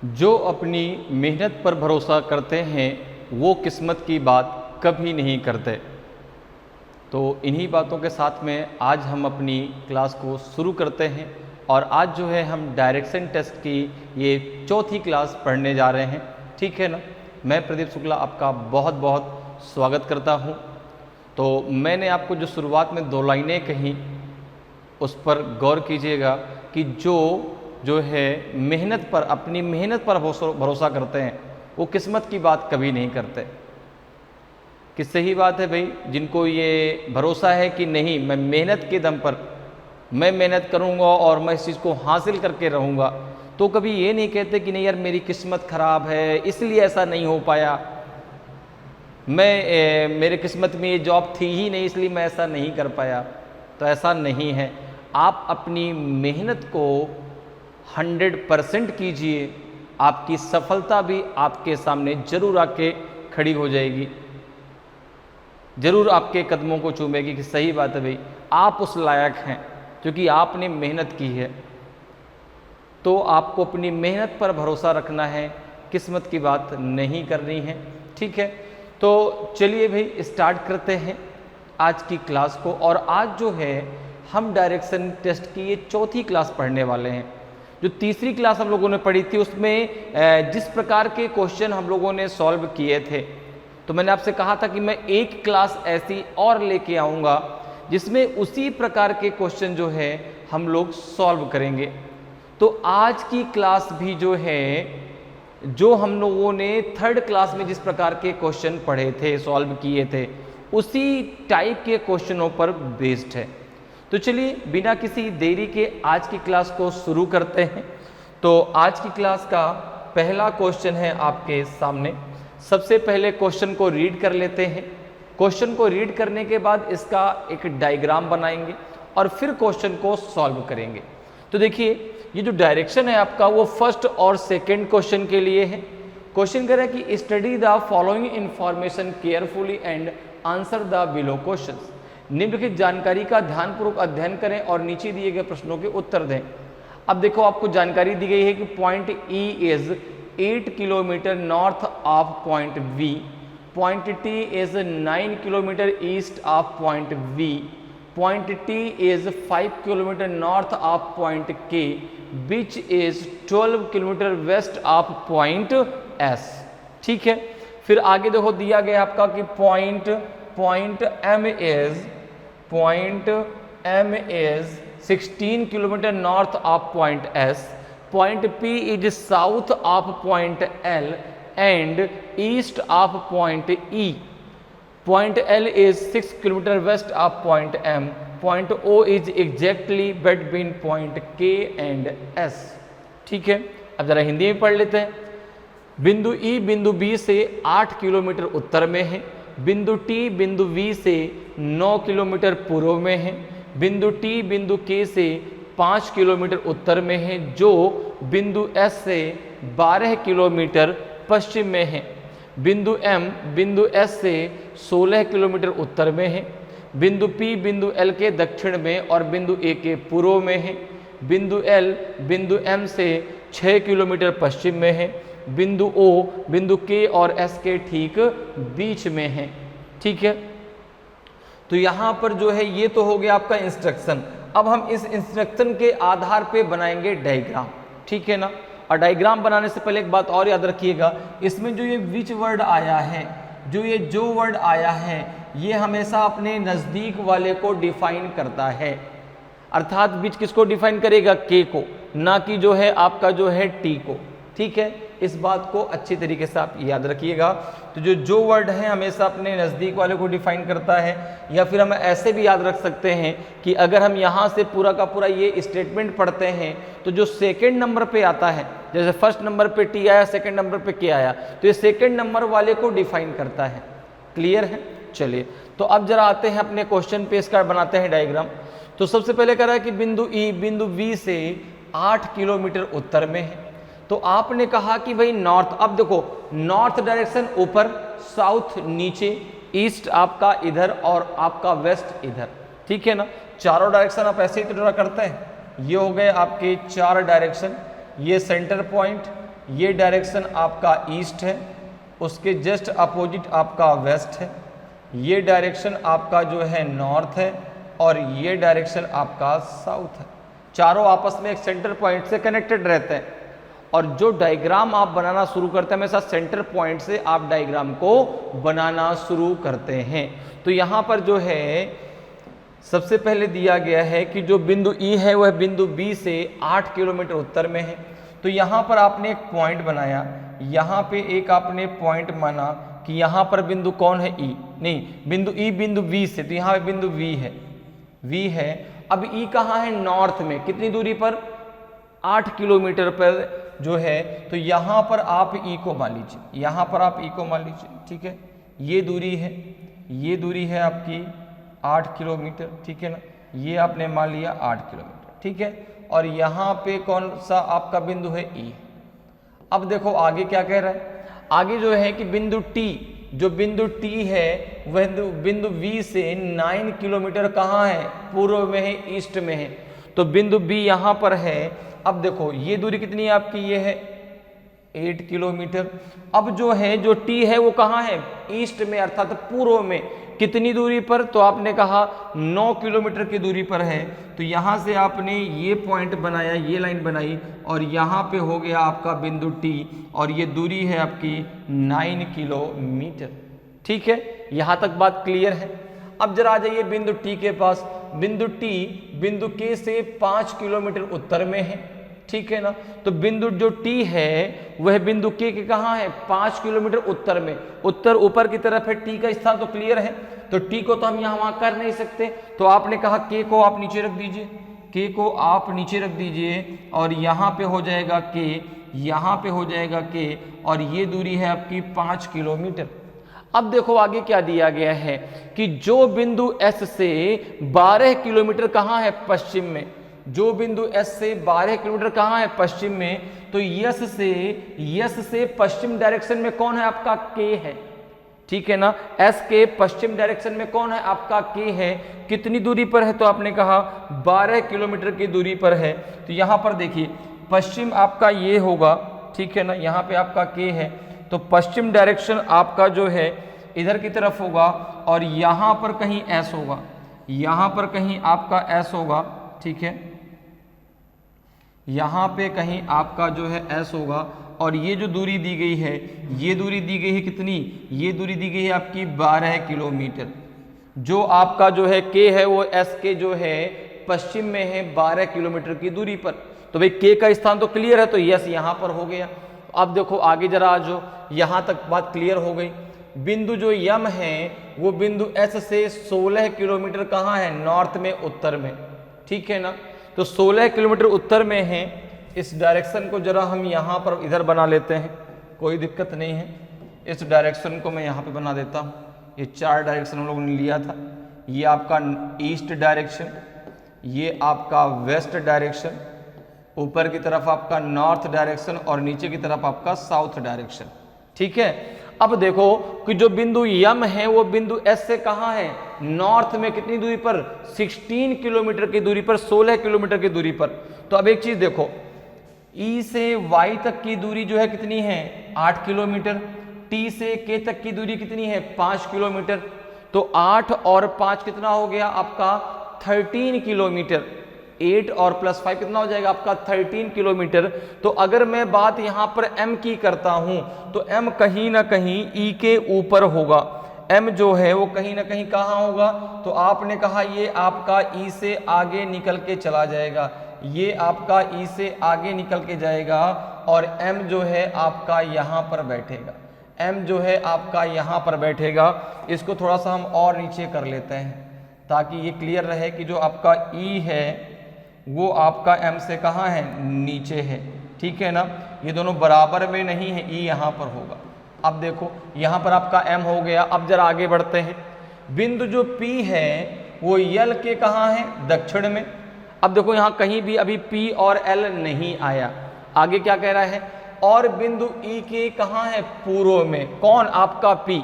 जो अपनी मेहनत पर भरोसा करते हैं वो किस्मत की बात कभी नहीं करते। तो इन्हीं बातों के साथ में आज हम अपनी क्लास को शुरू करते हैं और आज जो है हम डायरेक्शन टेस्ट की ये चौथी क्लास पढ़ने जा रहे हैं। ठीक है ना। मैं प्रदीप शुक्ला आपका बहुत बहुत स्वागत करता हूँ। तो मैंने आपको जो शुरुआत में 2 लाइनें कहीं उस पर गौर कीजिएगा कि जो है मेहनत पर, अपनी मेहनत पर भरोसा करते हैं वो किस्मत की बात कभी नहीं करते। कि सही बात है भाई, जिनको ये भरोसा है कि नहीं मैं मेहनत के दम पर मैं मेहनत करूँगा और मैं इस चीज़ को हासिल करके रहूँगा, तो कभी ये नहीं कहते कि नहीं यार मेरी किस्मत ख़राब है इसलिए ऐसा नहीं हो पाया, मेरे किस्मत में ये जॉब थी ही नहीं इसलिए मैं ऐसा नहीं कर पाया। तो ऐसा नहीं है। आप अपनी मेहनत को 100% कीजिए, आपकी सफलता भी आपके सामने जरूर आके खड़ी हो जाएगी, जरूर आपके कदमों को चूमेगी कि सही बात है भाई आप उस लायक हैं क्योंकि आपने मेहनत की है। तो आपको अपनी मेहनत पर भरोसा रखना है, किस्मत की बात नहीं करनी है। ठीक है, तो चलिए भाई स्टार्ट करते हैं आज की क्लास को। और आज जो है हम डायरेक्शन टेस्ट की ये चौथी क्लास पढ़ने वाले हैं। जो तीसरी क्लास हम लोगों ने पढ़ी थी उसमें जिस प्रकार के क्वेश्चन हम लोगों ने सॉल्व किए थे, तो मैंने आपसे कहा था कि मैं एक क्लास ऐसी और लेके आऊँगा जिसमें उसी प्रकार के क्वेश्चन जो है हम लोग सॉल्व करेंगे। तो आज की क्लास भी जो है, जो हम लोगों ने 3rd क्लास में जिस प्रकार के क्वेश्चन पढ़े थे, सॉल्व किए थे, उसी टाइप के क्वेश्चनों पर बेस्ड है। तो चलिए बिना किसी देरी के आज की क्लास को शुरू करते हैं। तो आज की क्लास का पहला क्वेश्चन है आपके सामने। सबसे पहले क्वेश्चन को रीड कर लेते हैं। क्वेश्चन को रीड करने के बाद इसका एक डायग्राम बनाएंगे और फिर क्वेश्चन को सॉल्व करेंगे। तो देखिए ये जो डायरेक्शन है आपका वो फर्स्ट और सेकंड क्वेश्चन के लिए है। क्वेश्चन कह रहा है कि study the following information carefully and answer the below questions. निम्नलिखित जानकारी का ध्यानपूर्वक अध्ययन करें और नीचे दिए गए प्रश्नों के उत्तर दें। अब देखो आपको जानकारी दी गई है कि point E is 8 kilometre north of point V, point T is 9 kilometre east of point V, point T is 5 kilometre north of point K, which is 12 kilometre west of point S। ठीक है, फिर आगे देखो दिया गया आपका कि point M is 16 kilometre north of point S, point P is south of point L and east of point E, point L is 6 kilometre west of point M, point O is exactly between point K and S। ठीक है, अब जरा हिंदी में पढ़ लेते हैं। बिंदु E बिंदु B से 8 किलोमीटर उत्तर में है, बिंदु T बिंदु V से 9 किलोमीटर पूर्व में है, बिंदु T बिंदु K से 5 किलोमीटर उत्तर में है, जो बिंदु S से 12 किलोमीटर पश्चिम में है, बिंदु M बिंदु S से 16 किलोमीटर उत्तर में है, बिंदु P बिंदु L के दक्षिण में और बिंदु A के पूर्व में है, बिंदु L बिंदु M से 6 किलोमीटर पश्चिम में है, बिंदु O बिंदु K और S के ठीक बीच में है। ठीक है, तो यहाँ पर जो है ये तो हो गया आपका इंस्ट्रक्शन। अब हम इस इंस्ट्रक्शन के आधार पे बनाएंगे डायग्राम। ठीक है ना। और डायग्राम बनाने से पहले एक बात और याद रखिएगा, इसमें जो ये विच वर्ड आया है, जो वर्ड आया है, ये हमेशा अपने नज़दीक वाले को डिफाइन करता है। अर्थात विच किसको डिफाइन करेगा? के को, ना कि जो है आपका जो है टी को। ठीक है, इस बात को अच्छी तरीके से आप याद रखिएगा। तो जो वर्ड है हमेशा अपने नज़दीक वाले को डिफाइन करता है। या फिर हम ऐसे भी याद रख सकते हैं कि अगर हम यहाँ से पूरा का पूरा ये स्टेटमेंट पढ़ते हैं तो जो सेकंड नंबर पे आता है, जैसे फर्स्ट नंबर पे टी आया, सेकंड नंबर पे के आया, तो ये सेकंड नंबर वाले को डिफाइन करता है। क्लियर है? चलिए, तो अब जरा आते हैं अपने क्वेश्चन पे, इसका बनाते हैं डायग्राम। तो सबसे पहले कह रहा है कि बिंदु E बिंदु V से 8 किलोमीटर उत्तर में है। तो आपने कहा कि भाई नॉर्थ, अब देखो नॉर्थ डायरेक्शन ऊपर, साउथ नीचे, ईस्ट आपका इधर और आपका वेस्ट इधर। ठीक है ना, चारों डायरेक्शन आप ऐसे ही तो ड्रा करते हैं। ये हो गए आपके 4 डायरेक्शन, ये सेंटर पॉइंट, ये डायरेक्शन आपका ईस्ट है, उसके जस्ट अपोजिट आपका वेस्ट है, ये डायरेक्शन आपका जो है नॉर्थ है, और ये डायरेक्शन आपका साउथ है। चारों आपस में एक सेंटर पॉइंट से कनेक्टेड रहते हैं, और जो डायग्राम आप बनाना शुरू करते हैं हमेशा सेंटर पॉइंट से आप डायग्राम को बनाना शुरू करते हैं। तो यहाँ पर जो है सबसे पहले दिया गया है कि जो बिंदु ई है वह बिंदु बी से 8 किलोमीटर उत्तर में है। तो यहाँ पर आपने एक पॉइंट बनाया, यहाँ पे एक आपने पॉइंट माना कि यहाँ पर बिंदु कौन है, ई नहीं, बिंदु ई बिंदु बी से, तो यहाँ पे बिंदु वी है, वी है। अब ई कहाँ है, नॉर्थ में, कितनी दूरी पर, 8 किलोमीटर पर जो है। तो यहाँ पर आप ई को मान लीजिए, यहाँ पर आप ई को मान लीजिए, ठीक है। ये दूरी है, ये दूरी है आपकी 8 किलोमीटर, ठीक है ना, ये आपने मान लिया 8 किलोमीटर, ठीक है। और यहाँ पे कौन सा आपका बिंदु है, ई। अब देखो आगे क्या कह रहा है, आगे जो है कि बिंदु टी, जो बिंदु टी है वह बिंदु वी से 9 किलोमीटर कहाँ है, पूर्व में है, ईस्ट में है। तो बिंदु बी यहाँ पर है। अब देखो ये दूरी कितनी है आपकी, ये है 8 किलोमीटर। अब जो है जो टी है वो कहाँ है, ईस्ट में, अर्थात पूर्व में, कितनी दूरी पर, तो आपने कहा 9 किलोमीटर की दूरी पर है। तो यहाँ से आपने ये पॉइंट बनाया, ये लाइन बनाई, और यहाँ पे हो गया आपका बिंदु टी, और ये दूरी है आपकी 9 किलोमीटर, ठीक है। यहाँ तक बात क्लियर है। अब जरा आ जाइए बिंदु टी के पास। बिंदु टी बिंदु के से 5 किलोमीटर उत्तर में है, ठीक है ना। तो बिंदु जो टी है वह बिंदु के कहाँ है, 5 किलोमीटर उत्तर में, उत्तर ऊपर की तरफ है। टी का स्थान तो क्लियर है, तो टी को तो हम यहाँ वहाँ कर नहीं सकते, तो आपने कहा के को आप नीचे रख दीजिए, के को आप नीचे रख दीजिए, और यहाँ पे हो जाएगा के, यहाँ पे हो जाएगा के, और ये दूरी है आपकी 5 किलोमीटर। अब देखो आगे क्या दिया गया है कि जो बिंदु एस से 12 किलोमीटर कहाँ है, पश्चिम में, जो बिंदु एस से 12 किलोमीटर कहाँ है, पश्चिम में। तो यस से पश्चिम डायरेक्शन में कौन है, आपका के है, ठीक है ना। एस के पश्चिम डायरेक्शन में कौन है, आपका के है। कितनी दूरी पर है, तो आपने कहा 12 किलोमीटर की दूरी पर है। तो यहाँ पर देखिए पश्चिम आपका ये होगा, ठीक है ना, यहाँ पे आपका के है, तो पश्चिम डायरेक्शन आपका जो है इधर की तरफ होगा, और यहाँ पर कहीं एस होगा, यहाँ पर कहीं आपका एस होगा, ठीक है, यहाँ पे कहीं आपका जो है एस होगा। और ये जो दूरी दी गई है, ये दूरी दी गई है कितनी, ये दूरी दी गई है आपकी 12 किलोमीटर। जो आपका जो है के है वो एस के जो है पश्चिम में है 12 किलोमीटर की दूरी पर। तो भाई के का स्थान तो क्लियर है, तो यस यहाँ पर हो गया। अब देखो आगे जरा आ जाओ, यहाँ तक बात क्लियर हो गई। बिंदु जो यम है वो बिंदु एस से 16 किलोमीटर कहाँ है, नॉर्थ में, उत्तर में, ठीक है ना। तो 16 किलोमीटर उत्तर में है। इस डायरेक्शन को जरा हम यहाँ पर इधर बना लेते हैं, कोई दिक्कत नहीं है। इस डायरेक्शन को मैं यहाँ पे बना देता हूँ। ये 4 डायरेक्शन हम लोगों ने लिया था। ये आपका ईस्ट डायरेक्शन, ये आपका वेस्ट डायरेक्शन, ऊपर की तरफ आपका नॉर्थ डायरेक्शन, और नीचे की तरफ आपका साउथ डायरेक्शन, ठीक है। अब देखो कि जो बिंदु यम है वो बिंदु एस से कहाँ है, नॉर्थ में, कितनी दूरी पर, 16 किलोमीटर की दूरी पर, 16 किलोमीटर की दूरी पर। तो अब एक चीज देखो, ई से वाई तक की दूरी जो है कितनी है, 8 किलोमीटर। टी से के तक की दूरी कितनी है, 5 किलोमीटर। तो 8 और 5 कितना हो गया आपका, 13 किलोमीटर। 8 और प्लस 5 कितना हो जाएगा आपका, 13 किलोमीटर। तो अगर मैं बात यहाँ पर m की करता हूँ, तो m कहीं ना कहीं e के ऊपर होगा। m जो है वो कहीं ना कहीं कहाँ होगा, तो आपने कहा ये आपका e से आगे निकल के चला जाएगा, ये आपका e से आगे निकल के जाएगा, और m जो है आपका यहाँ पर बैठेगा, m जो है आपका यहाँ पर बैठेगा। इसको थोड़ा सा हम और नीचे कर लेते हैं ताकि ये क्लियर रहे कि जो आपका e है वो आपका m से कहाँ है, नीचे है, ठीक है ना। ये दोनों बराबर में नहीं है, e यहाँ पर होगा। अब देखो यहाँ पर आपका m हो गया। अब जरा आगे बढ़ते हैं। बिंदु जो P है वो L के कहाँ है, दक्षिण में। अब देखो यहाँ कहीं भी अभी P और L नहीं आया। आगे क्या कह रहा है, और बिंदु E के कहाँ है, पूर्व में। कौन, आपका P।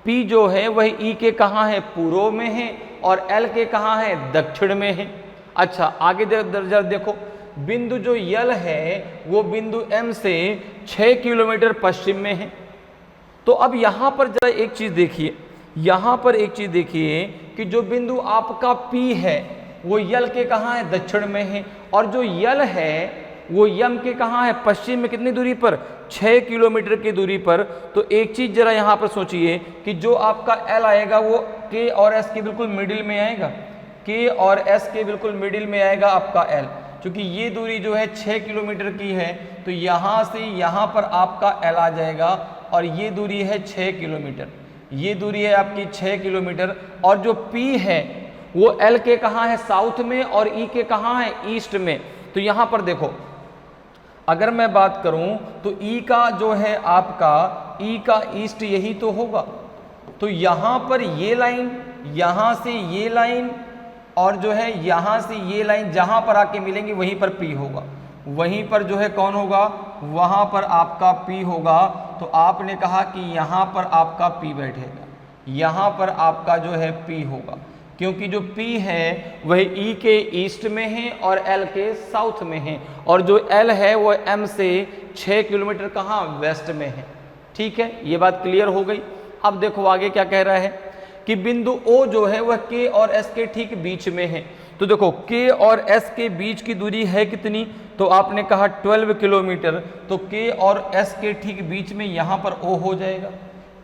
P जो है वह E के कहाँ है, पूर्व में है, और L के कहाँ है, दक्षिण में है। अच्छा आगे जरा देखो, बिंदु जो यल है वो बिंदु M से 6 किलोमीटर पश्चिम में है। तो अब यहाँ पर जरा एक चीज देखिए, यहाँ पर एक चीज देखिए कि जो बिंदु आपका P है वो यल के कहाँ है, दक्षिण में है, और जो यल है वो यम के कहाँ है, पश्चिम में। कितनी दूरी पर, 6 किलोमीटर की दूरी पर। तो एक चीज जरा यहाँ पर सोचिए कि जो आपका एल आएगा वो के और एस के बिल्कुल मिडिल में आएगा, के और एस के बिल्कुल मिडिल में आएगा आपका एल। क्योंकि ये दूरी जो है 6 किलोमीटर की है तो यहाँ से यहाँ पर आपका एल आ जाएगा, और ये दूरी है 6 किलोमीटर, ये दूरी है आपकी 6 किलोमीटर। और जो पी है वो एल के कहाँ है, साउथ में, और ई के कहाँ है, ईस्ट में। तो यहाँ पर देखो, अगर मैं बात करूं तो ई का जो है आपका, ई का ईस्ट यही तो होगा। तो यहां पर ये लाइन, यहां से ये लाइन, और जो है यहां से ये लाइन जहां पर आके मिलेंगे वहीं पर पी होगा, वहीं पर जो है कौन होगा, वहां पर आपका पी होगा। तो आपने कहा कि यहां पर आपका पी बैठेगा, यहां पर आपका जो है पी होगा, क्योंकि जो P है वह E के ईस्ट में है और L के साउथ में है, और जो L है वो M से 6 किलोमीटर कहाँ, वेस्ट में है। ठीक है, ये बात क्लियर हो गई। अब देखो आगे क्या कह रहा है कि बिंदु O जो है वह K और S के ठीक बीच में है। तो देखो K और S के बीच की दूरी है कितनी, तो आपने कहा 12 किलोमीटर। तो K और S के ठीक बीच में यहाँ पर O हो जाएगा,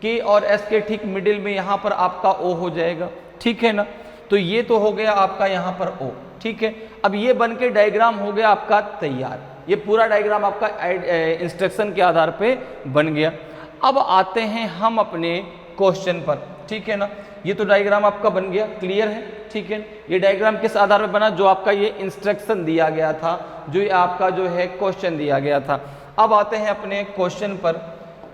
K और S के ठीक मिडिल में यहाँ पर आपका O हो जाएगा। ठीक है ना, तो ये तो हो गया आपका यहाँ पर O। ठीक है, अब ये बन के डायग्राम हो गया आपका तैयार, ये पूरा डायग्राम आपका इंस्ट्रक्शन के आधार पे बन गया। अब आते हैं हम अपने क्वेश्चन पर। ठीक है ना, ये तो डायग्राम आपका बन गया, क्लियर है। ठीक है, ये डायग्राम किस आधार पर बना, जो आपका ये इंस्ट्रक्शन दिया गया था, जो ये आपका जो है क्वेश्चन दिया गया था। अब आते हैं अपने क्वेश्चन पर।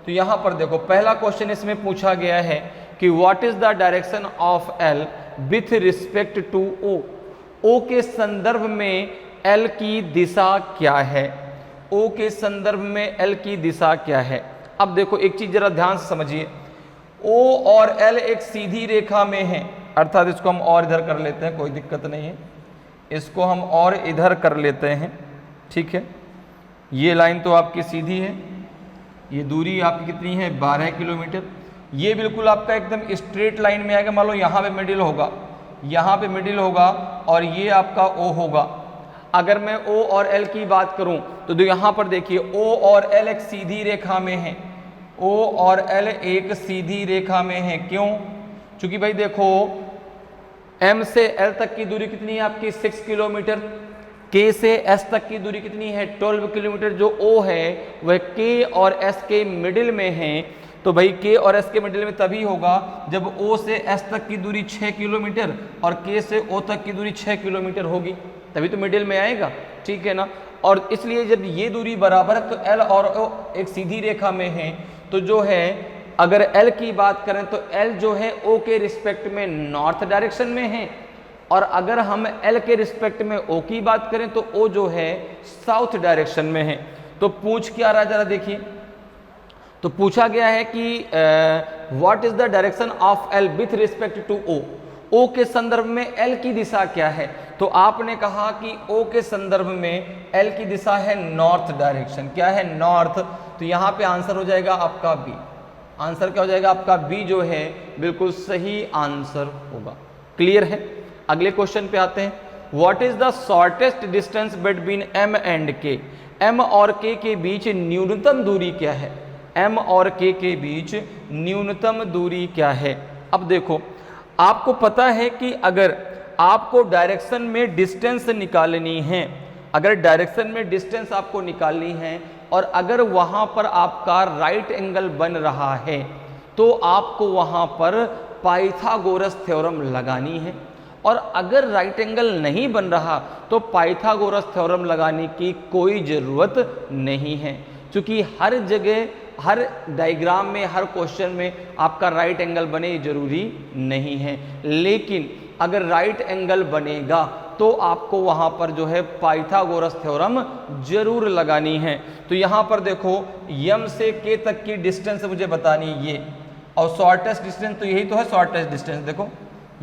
तो यहाँ पर देखो, पहला क्वेश्चन इसमें पूछा गया है कि what is the direction of L with respect to O, O के संदर्भ में एल की दिशा क्या है, ओ के संदर्भ में एल की दिशा क्या है। अब देखो एक चीज जरा ध्यान से समझिए, ओ और एल एक सीधी रेखा में है, अर्थात इसको हम और इधर कर लेते हैं, कोई दिक्कत नहीं है, इसको हम और इधर कर लेते हैं। ठीक है, ये लाइन तो आपकी सीधी है, ये दूरी आपकी कितनी है, 12 किलोमीटर। ये बिल्कुल आपका एकदम स्ट्रेट लाइन में आएगा। मान लो यहाँ पे मिडिल होगा, यहाँ पे मिडिल होगा, और ये आपका O होगा। अगर मैं O और L की बात करूं तो यहाँ पर देखिए O और L एक सीधी रेखा में है, O और L एक सीधी रेखा में है। क्यों? क्योंकि भाई देखो M से L तक की दूरी कितनी है आपकी, 6 किलोमीटर। K से S तक की दूरी कितनी है, 12 किलोमीटर। जो O है वह K और S के मिडिल में है। तो भाई K और S के मिडिल में तभी होगा जब O से S तक की दूरी 6 किलोमीटर और K से O तक की दूरी 6 किलोमीटर होगी, तभी तो मिडिल में आएगा। ठीक है ना, और इसलिए जब ये दूरी बराबर है तो L और O एक सीधी रेखा में है। तो जो है अगर L की बात करें तो L जो है O के रिस्पेक्ट में नॉर्थ डायरेक्शन में है, और अगर हम L के रिस्पेक्ट में O की बात करें तो O जो है साउथ डायरेक्शन में है। तो पूछ क्या रहा जरा देखिए, तो पूछा गया है कि what is the direction of L with respect to O, O के संदर्भ में एल की दिशा क्या है। तो आपने कहा कि ओ के संदर्भ में एल की दिशा है नॉर्थ डायरेक्शन। क्या है, नॉर्थ। तो यहाँ पे आंसर हो जाएगा आपका बी। आंसर क्या हो जाएगा आपका बी, जो है बिल्कुल सही आंसर होगा। क्लियर है, अगले क्वेश्चन पे आते हैं। What is the shortest distance between M and K, M और के के बीच न्यूनतम दूरी क्या है, M और K के बीच न्यूनतम दूरी क्या है। अब देखो आपको पता है कि अगर आपको डायरेक्शन में डिस्टेंस निकालनी है, अगर डायरेक्शन में डिस्टेंस आपको निकालनी है और अगर वहां पर आपका राइट एंगल बन रहा है तो आपको वहां पर पाइथागोरस थ्योरम लगानी है, और अगर राइट एंगल नहीं बन रहा तो पाइथागोरस थ्योरम लगाने की कोई ज़रूरत नहीं है, क्योंकि हर जगह हर डायग्राम में हर क्वेश्चन में आपका राइट एंगल बने जरूरी नहीं है। लेकिन अगर राइट एंगल बनेगा तो आपको वहां पर जो है पाइथागोरस थ्योरम जरूर लगानी है। तो यहां पर देखो यम से के तक की डिस्टेंस मुझे बतानी है ये, और शॉर्टेस्ट डिस्टेंस तो यही तो है शॉर्टेस्ट डिस्टेंस, देखो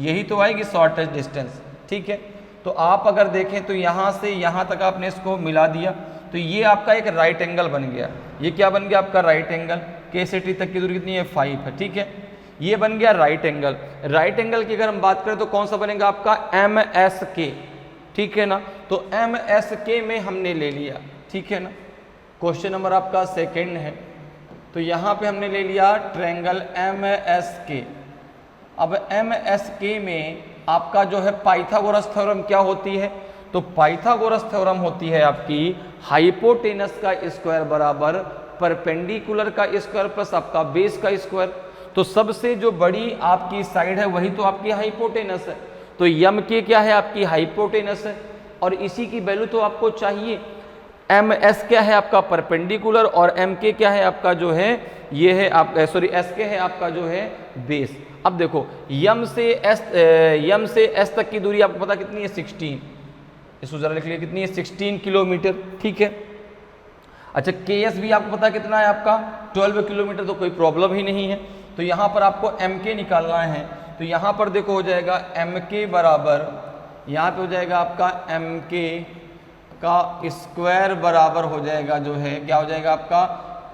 यही तो आएगी शॉर्टेस्ट डिस्टेंस। ठीक है, तो तो आप अगर देखें तो यहाँ से यहाँ तक आपने इसको मिला दिया तो ये आपका एक राइट एंगल बन गया। ये क्या बन गया आपका राइट एंगल। के से टी तक की दूरी कितनी है 5 है, ठीक है। ये बन गया राइट एंगल। राइट एंगल की अगर हम बात करें तो कौन सा बनेगा आपका एम एस के, ठीक है ना। तो एम एस के में हमने ले लिया, ठीक है ना। क्वेश्चन नंबर आपका सेकंड है, तो यहाँ पे हमने ले लिया ट्रायंगल एम एस के। अब एम एस के में आपका जो है पाइथागोरस थ्योरम क्या होती है, तो पाइथागोरस थ्योरम होती है आपकी हाइपोटेनस का स्क्वायर बराबर परपेंडिकुलर का स्क्वायर प्लस आपका बेस का स्क्वायर। तो सबसे जो बड़ी आपकी साइड है वही तो आपकी हाइपोटेनस है, तो यम के क्या है आपकी हाइपोटेनस है और इसी की वैल्यू तो आपको चाहिए। एम एस क्या है आपका परपेंडिकुलर और एम के क्या है आपका जो है ये है आप सॉरी एस के है आपका जो है बेस। अब देखो यम से एस तक की दूरी आपको पता कितनी है 16, इसको जरा लिख लिया कितनी है 16 किलोमीटर, ठीक है। अच्छा के एस भी आपको पता कितना है आपका 12 किलोमीटर, तो कोई प्रॉब्लम ही नहीं है। तो यहाँ पर आपको एम के निकालना है, तो यहाँ पर देखो हो जाएगा एम के बराबर यहाँ पे हो जाएगा आपका एम के का स्क्वायर बराबर हो जाएगा जो है क्या हो जाएगा आपका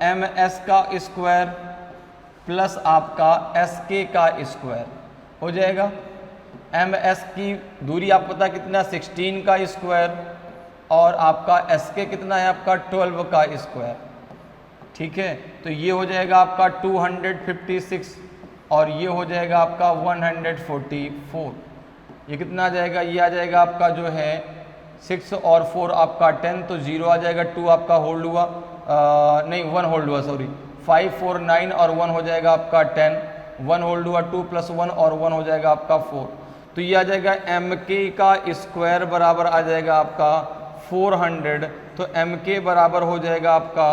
एम एस का स्क्वायर प्लस आपका एस के का स्क्वायर हो जाएगा। एम एस की दूरी आपको पता कितना 16 का स्क्वायर और आपका एस के कितना है आपका 12 का स्क्वायर, ठीक है। तो ये हो जाएगा आपका 256 और ये हो जाएगा आपका 144। ये कितना आ जाएगा, ये आ जाएगा आपका जो है 6 और 4 आपका 10, तो 0 आ जाएगा, 2 आपका होल्ड हुआ नहीं 1 होल्ड हुआ सॉरी 5 4 9 और 1 हो जाएगा आपका 10, 1 होल्ड हुआ 2 + 1 और 1 हो जाएगा आपका 4। तो ये आ जाएगा एम के का स्क्वायर बराबर आ जाएगा आपका 400, तो एम के बराबर हो जाएगा आपका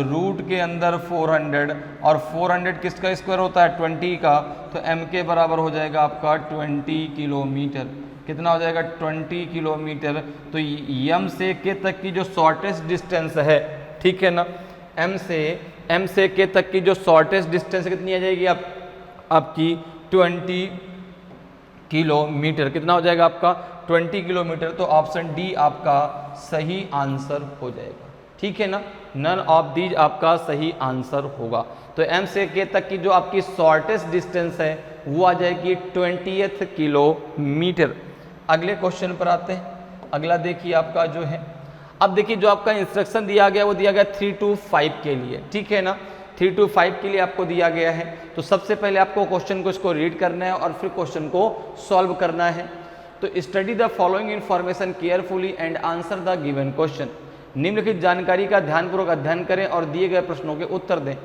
रूट के अंदर 400 और 400 किसका स्क्वायर होता है 20 का, तो एम के बराबर हो जाएगा आपका 20 किलोमीटर। कितना हो जाएगा 20 किलोमीटर। तो यम से के तक की जो शॉर्टेस्ट डिस्टेंस है, ठीक है ना, एम से के तक की जो शॉर्टेस्ट डिस्टेंस कितनी आ जाएगी आपकी 20 किलोमीटर। कितना हो जाएगा आपका 20 किलोमीटर। तो ऑप्शन डी आपका सही आंसर हो जाएगा, ठीक है ना। नन ऑफ दीज आपका सही आंसर होगा। तो एम से के तक की जो आपकी शॉर्टेस्ट डिस्टेंस है वो आ जाएगी 20 किलोमीटर। अगले क्वेश्चन पर आते हैं। अगला देखिए आपका जो है, अब देखिए जो आपका इंस्ट्रक्शन दिया गया वो दिया गया 3 to 5 के लिए, ठीक है ना। 3 to 5 के लिए आपको दिया गया है। तो सबसे पहले आपको क्वेश्चन को इसको रीड करना है और फिर क्वेश्चन को सॉल्व करना है। तो study the following information carefully and answer the given question. निम्नलिखित जानकारी का ध्यानपूर्वक अध्ययन करें और दिए गए प्रश्नों के उत्तर दें।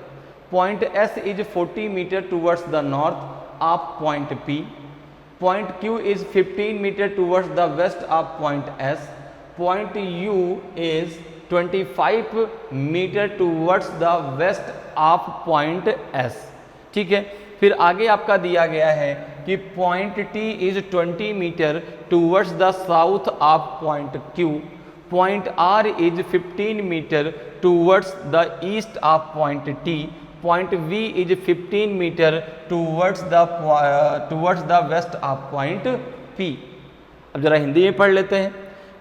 Point S is 40 metre towards the north of point P. Point Q is 15 metre towards the west of point S. Point U is 25 metre towards the west of point S, ठीक है। फिर आगे आपका दिया गया है कि point T is 20 metre towards the south of point Q. Point R is 15 metre towards the east of point T. Point we is 15 metre towards the west of point P. अब जरा हिंदी में पढ़ लेते हैं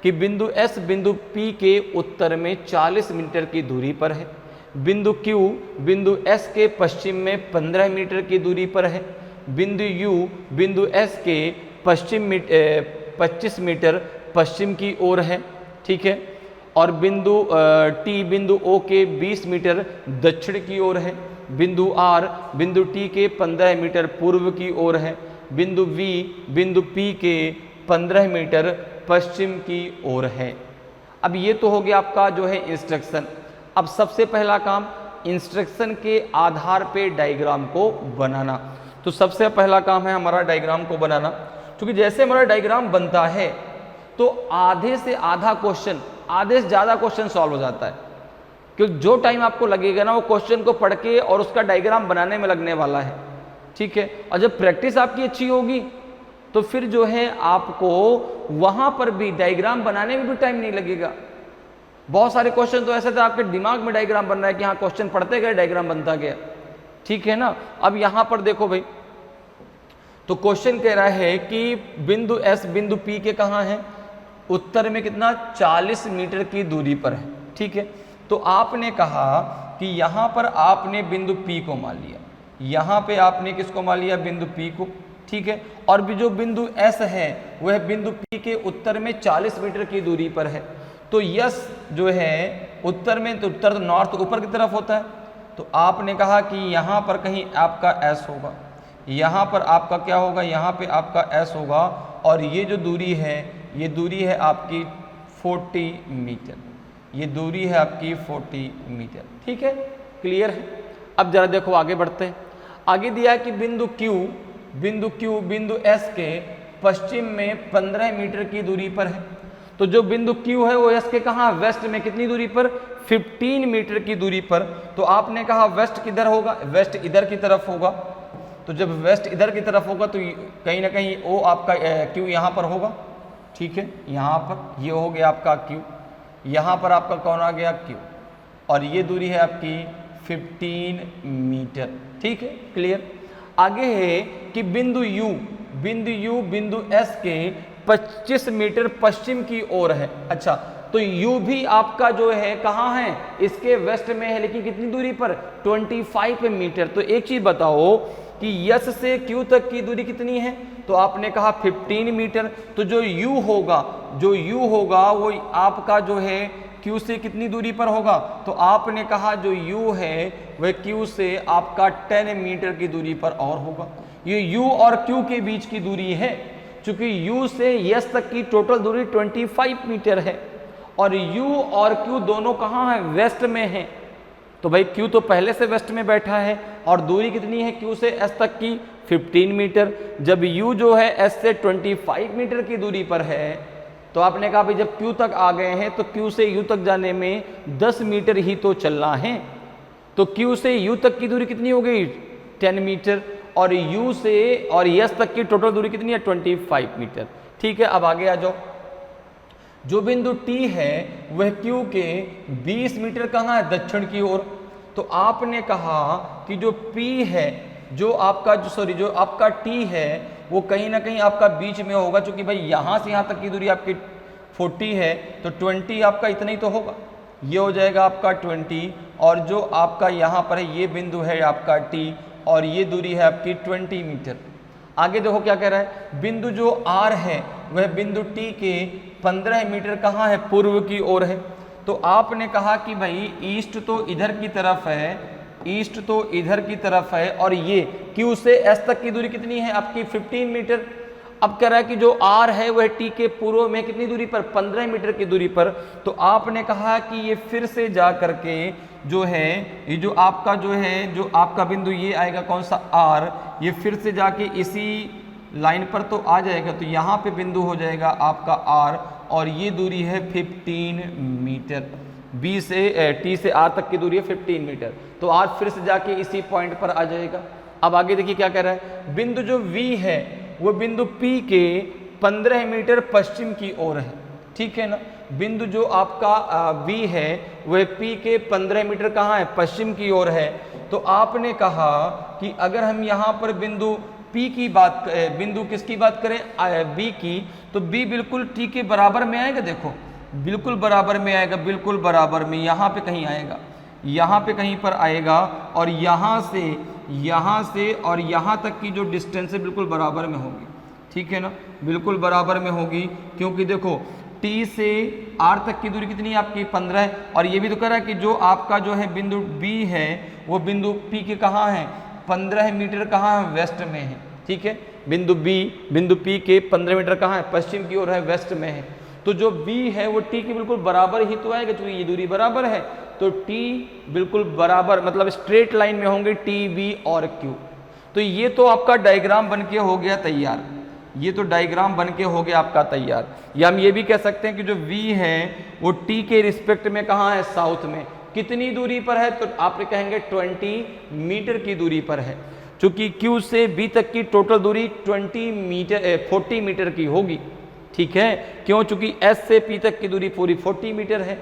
कि बिंदु एस बिंदु P के उत्तर में 40 मीटर की दूरी पर है। बिंदु क्यू बिंदु एस के पश्चिम में 15 मीटर की दूरी पर है। बिंदु यू बिंदु एस के पश्चिम में 25 मीटर पश्चिम की ओर है, ठीक है। और बिंदु टी बिंदु ओ के 20 मीटर दक्षिण की ओर है। बिंदु आर बिंदु टी के 15 मीटर पूर्व की ओर है। बिंदु वी बिंदु पी के 15 मीटर पश्चिम की ओर है। अब ये तो हो गया आपका जो है इंस्ट्रक्शन। अब सबसे पहला काम इंस्ट्रक्शन के आधार पे डायग्राम को बनाना। तो सबसे पहला काम है हमारा डायग्राम को बनाना, क्योंकि जैसे हमारा डायग्राम बनता है तो आधे से आधा क्वेश्चन, आधे से ज़्यादा क्वेश्चन सॉल्व हो जाता है। क्योंकि जो टाइम आपको लगेगा ना वो क्वेश्चन को पढ़ के और उसका डायग्राम बनाने में लगने वाला है, ठीक है। और जब प्रैक्टिस आपकी अच्छी होगी तो फिर जो है आपको वहां पर भी डायग्राम बनाने में भी टाइम नहीं लगेगा। बहुत सारे क्वेश्चन तो ऐसे थे आपके दिमाग में डायग्राम बन रहा है कि हाँ क्वेश्चन पढ़ते गए डायग्राम बनता गया, ठीक है ना। अब यहां पर देखो भाई, तो क्वेश्चन कह रहा है कि बिंदु एस बिंदु पी के कहाँ है, उत्तर में कितना 40 मीटर की दूरी पर है, ठीक है। तो आपने कहा कि यहाँ पर आपने बिंदु P को मान लिया, यहाँ पे आपने किसको मान लिया, बिंदु P को, ठीक है। और भी जो बिंदु S है वह बिंदु P के उत्तर में 40 मीटर की दूरी पर है। तो यस जो है उत्तर में, तो उत्तर तो नॉर्थ ऊपर की तरफ होता है, तो आपने कहा कि यहाँ पर कहीं आपका S होगा, यहाँ पर आपका क्या होगा, यहाँ पे आपका S होगा, और ये जो दूरी है ये दूरी है आपकी 40 मीटर, ये दूरी है आपकी 40 मीटर, ठीक है, क्लियर है। अब जरा देखो आगे बढ़ते हैं। आगे दिया है कि बिंदु Q बिंदु S के पश्चिम में 15 मीटर की दूरी पर है। तो जो बिंदु Q है वो S के कहाँ, वेस्ट में कितनी दूरी पर, 15 मीटर की दूरी पर। तो आपने कहा वेस्ट किधर होगा, वेस्ट इधर की तरफ होगा। तो जब वेस्ट इधर की तरफ होगा तो कहीं ना कहीं ओ आपका Q यहाँ पर होगा, ठीक है, यहाँ पर ये हो गया आपका Q, यहाँ पर आपका कौन आ गया, Q, और ये दूरी है आपकी 15 मीटर, ठीक है, क्लियर। आगे है कि बिंदु U बिंदु S के 25 मीटर पश्चिम की ओर है। अच्छा, तो U भी आपका जो है कहाँ है, इसके वेस्ट में है, लेकिन कितनी दूरी पर, 25 मीटर। तो एक चीज बताओ कि S से Q तक की दूरी कितनी है, तो आपने कहा 15 मीटर। तो जो U होगा वो आपका जो है Q से कितनी दूरी पर होगा, तो आपने कहा जो U है वह Q से आपका 10 मीटर की दूरी पर और होगा। ये U और Q के बीच की दूरी है, चूंकि U से S तक की टोटल दूरी 25 मीटर है, और U और Q दोनों कहाँ हैं, वेस्ट में हैं। तो भाई Q तो पहले से वेस्ट में बैठा है, और दूरी कितनी है Q से S तक की, 15 मीटर। जब U जो है S से 25 मीटर की दूरी पर है, तो आपने कहा भाई जब Q तक आ गए हैं तो Q से U तक जाने में 10 मीटर ही तो चलना है। तो Q से U तक की दूरी कितनी हो गई, 10 मीटर, और U से और S तक की टोटल दूरी कितनी है, 25 मीटर, ठीक है। अब आगे आ जाओ। जो बिंदु T है वह Q के 20 मीटर कहाँ है, दक्षिण की ओर। तो आपने कहा कि जो P है, जो आपका T है वो कहीं ना कहीं आपका बीच में होगा, क्योंकि भाई यहाँ से यहाँ तक की दूरी आपकी 40 है, तो 20 आपका इतना ही तो होगा, ये हो जाएगा आपका 20, और जो आपका यहाँ पर है ये बिंदु है आपका T, और ये दूरी है आपकी 20 मीटर। आगे देखो क्या कह रहा है, बिंदु जो R है वह बिंदु T के 15 मीटर कहाँ है, पूर्व की ओर है। तो आपने कहा कि भाई ईस्ट तो इधर की तरफ है, और ये Q से S तक की दूरी कितनी है आपकी, 15 मीटर। अब कह रहा है कि जो R है वह T के पूर्व में कितनी दूरी पर, 15 मीटर की दूरी पर। तो आपने कहा कि ये फिर से जा करके जो है, ये जो आपका बिंदु ये आएगा कौन सा, R, ये फिर से जाके इसी लाइन पर तो आ जाएगा। तो यहाँ पे बिंदु हो जाएगा आपका R, और ये दूरी है 15 मीटर। T से R तक की दूरी है 15 मीटर। तो R फिर से जाके इसी पॉइंट पर आ जाएगा। अब आगे देखिए क्या कह रहा है, बिंदु जो V है वो बिंदु P के 15 मीटर पश्चिम की ओर है, ठीक है ना। बिंदु जो आपका V है वह P के 15 मीटर कहाँ है, पश्चिम की ओर है। तो आपने कहा कि अगर हम यहाँ पर बिंदु P की बात, बिंदु किसकी बात करें, B की, तो B बिल्कुल T के बराबर में आएगा। देखो बिल्कुल बराबर में आएगा, बिल्कुल बराबर में, यहाँ पे कहीं आएगा, यहाँ पे कहीं पर आएगा, और यहाँ से और यहाँ तक की जो डिस्टेंस है बिल्कुल बराबर में होगी, ठीक है ना, बिल्कुल बराबर में होगी। क्योंकि देखो T से R तक की दूरी कितनी है आपकी, 15 है, और ये भी तो कह रहा है कि जो आपका जो है बिंदु B है वो बिंदु P के कहाँ है, 15 मीटर कहाँ है, वेस्ट में है, ठीक है। बिंदु P के 15 मीटर कहाँ है, पश्चिम की ओर है, वेस्ट में है। तो जो B है वो T के बिल्कुल बराबर ही तो आएगा, क्योंकि ये दूरी बराबर है। तो T बिल्कुल बराबर, मतलब स्ट्रेट लाइन में होंगे T, B और Q। तो ये तो आपका डायग्राम बन के हो गया तैयार, ये तो डायग्राम बन के हो गया आपका तैयार। या हम ये भी कह सकते हैं कि जो V है वो T के रिस्पेक्ट में कहाँ है, साउथ में। कितनी दूरी पर है, तो आप कहेंगे 20 मीटर की दूरी पर है। चूंकि Q से B तक की टोटल दूरी 40 मीटर की होगी, ठीक है। क्यों, चूंकि S से P तक की दूरी पूरी 40 मीटर है।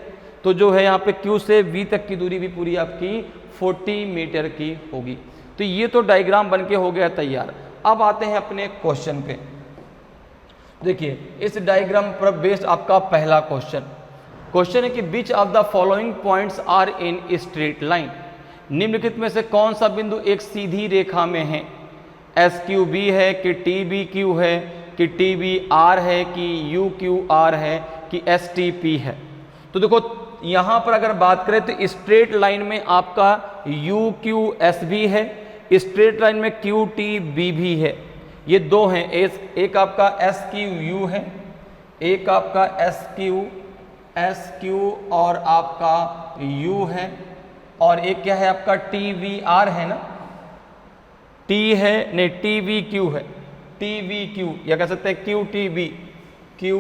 तो जो है यहाँ पे Q से V तक की दूरी भी पूरी आपकी 40 मीटर की होगी। तो ये तो डायग्राम बन के हो गया तैयार। अब आते हैं अपने क्वेश्चन पे। देखिए इस डायग्राम पर बेस्ड आपका पहला क्वेश्चन है कि which of the following points are in straight line, निम्नलिखित में से कौन सा बिंदु एक सीधी रेखा में है? एस क्यू बी है कि टी बी क्यू है कि टी बी आर है कि यू क्यू आर है कि एस टी पी है? तो देखो यहाँ पर अगर बात करें तो स्ट्रेट लाइन में आपका यू क्यू एस भी है, स्ट्रेट लाइन में क्यू टी बी भी है, ये दो हैं। एक आपका एस क्यू यू है, एक आपका एस क्यू और आपका यू है, और एक क्या है आपका टी वी आर है ना, टी है नहीं टी वी क्यू है, टी वी क्यू या कह सकते हैं Q T B, Q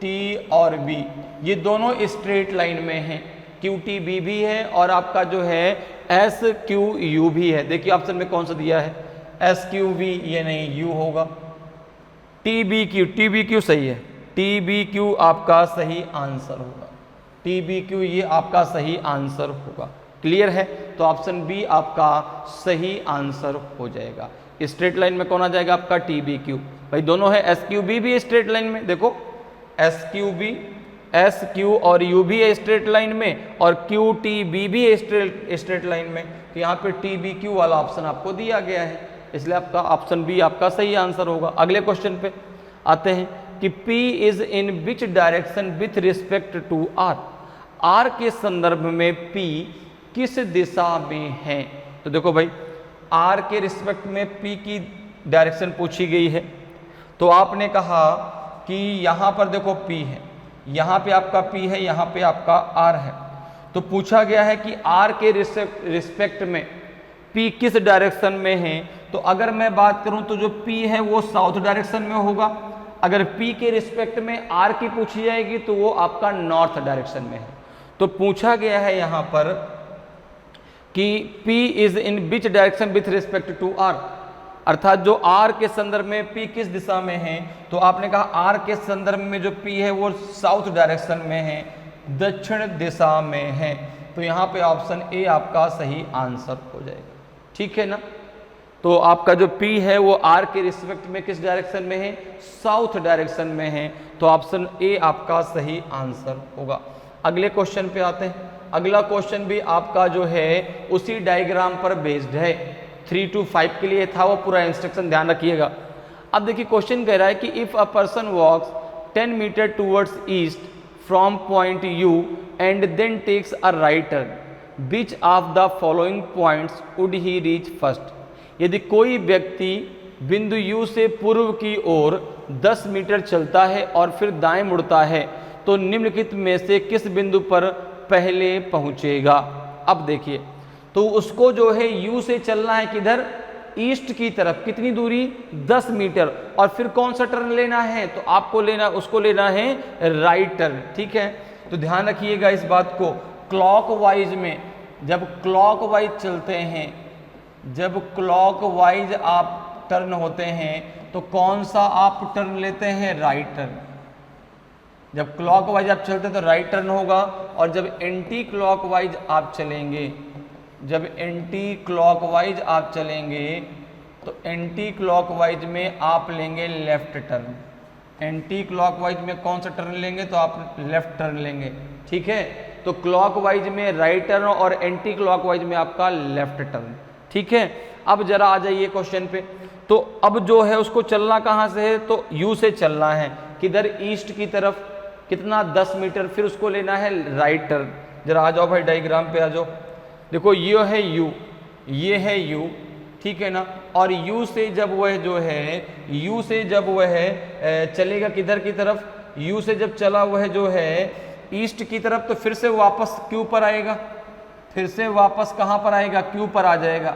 T और बी, ये दोनों स्ट्रेट लाइन में हैं। क्यू टी बी भी है और आपका जो है एस क्यू यू भी है। देखिए ऑप्शन में कौन सा दिया है, एस क्यू वी, ये नहीं यू होगा, टी बी क्यू सही है, टी बी क्यू आपका सही आंसर होगा, टी बी क्यू ये आपका सही आंसर होगा। क्लियर है? तो ऑप्शन बी आपका सही आंसर हो जाएगा। स्ट्रेट लाइन में कौन आ जाएगा आपका टी बी क्यू, भाई दोनों है, एस क्यू बी भी स्ट्रेट लाइन में, देखो एस क्यू और यू भी है स्ट्रेट लाइन में और क्यू टी बी भी है स्ट्रेट लाइन में, तो यहाँ पे टी बी क्यू वाला ऑप्शन आपको दिया गया है, इसलिए आपका ऑप्शन बी आपका सही आंसर होगा। अगले क्वेश्चन पे आते हैं कि P is in which direction with respect to R, R के संदर्भ में P किस दिशा में है? तो देखो भाई R के रिस्पेक्ट में P की डायरेक्शन पूछी गई है, तो आपने कहा कि यहाँ पर देखो P है, यहाँ पे आपका P है, यहाँ पे आपका R है, तो पूछा गया है कि R के रिस्पेक्ट में P किस डायरेक्शन में है। तो अगर मैं बात करूं तो जो P है वो साउथ डायरेक्शन में होगा, अगर P के रिस्पेक्ट में R की पूछी जाएगी तो वो आपका नॉर्थ डायरेक्शन में है। तो पूछा गया है यहाँ पर कि P is in which direction with respect to R, अर्थात जो R के संदर्भ में P किस दिशा में है, तो आपने कहा R के संदर्भ में जो P है वो साउथ डायरेक्शन में है, दक्षिण दिशा में है, तो यहाँ पे ऑप्शन ए आपका सही आंसर हो जाएगा। ठीक है ना? तो आपका जो P है वो R के रिस्पेक्ट में किस डायरेक्शन में है, साउथ डायरेक्शन में है, तो ऑप्शन ए आपका सही आंसर होगा। अगले क्वेश्चन पे आते हैं। अगला क्वेश्चन भी आपका जो है उसी डायग्राम पर बेस्ड है, 3 to 5 के लिए था वो पूरा इंस्ट्रक्शन ध्यान रखिएगा। अब देखिए क्वेश्चन कह रहा है कि if a person walks 10 metre towards east from point U and then takes a right turn, which of the following points would he reach first? यदि कोई व्यक्ति बिंदु U से पूर्व की ओर 10 मीटर चलता है और फिर दाएं मुड़ता है तो निम्नलिखित में से किस बिंदु पर पहले पहुंचेगा? अब देखिए तो उसको जो है U से चलना है किधर, ईस्ट की तरफ, कितनी दूरी 10 मीटर, और फिर कौन सा टर्न लेना है, तो आपको लेना उसको लेना है राइट टर्न। ठीक है, तो ध्यान रखिएगा इस बात को, क्लॉकवाइज में जब क्लॉकवाइज चलते हैं, जब क्लॉकवाइज आप टर्न होते हैं तो कौन सा आप टर्न लेते हैं, राइट टर्न। जब क्लॉकवाइज आप चलते हैं तो राइट टर्न होगा, और जब एंटी क्लॉकवाइज आप चलेंगे, जब एंटी क्लॉकवाइज आप चलेंगे तो एंटी क्लॉकवाइज में आप लेंगे लेफ्ट टर्न। एंटी क्लॉकवाइज में कौन सा टर्न लेंगे, तो आप लेफ्ट टर्न लेंगे। ठीक है, तो क्लॉकवाइज में राइट टर्न और एंटी क्लॉकवाइज में आपका लेफ्ट टर्न। ठीक है, अब जरा आ जाइए क्वेश्चन पे। तो अब जो है उसको चलना कहाँ से है, तो यू से चलना है, किधर, ईस्ट की तरफ, कितना 10 मीटर, फिर उसको लेना है राइट टर्न। जरा आ जाओ भाई डायग्राम पे आ जाओ। देखो ये है यू, ये है यू, ठीक है ना, और यू से जब वह जो है, यू से जब वह चलेगा किधर की तरफ, यू से जब चला वह जो है ईस्ट की तरफ, तो फिर से वापस क्यू पर आएगा, फिर से वापस कहाँ पर आएगा, क्यू पर आ जाएगा।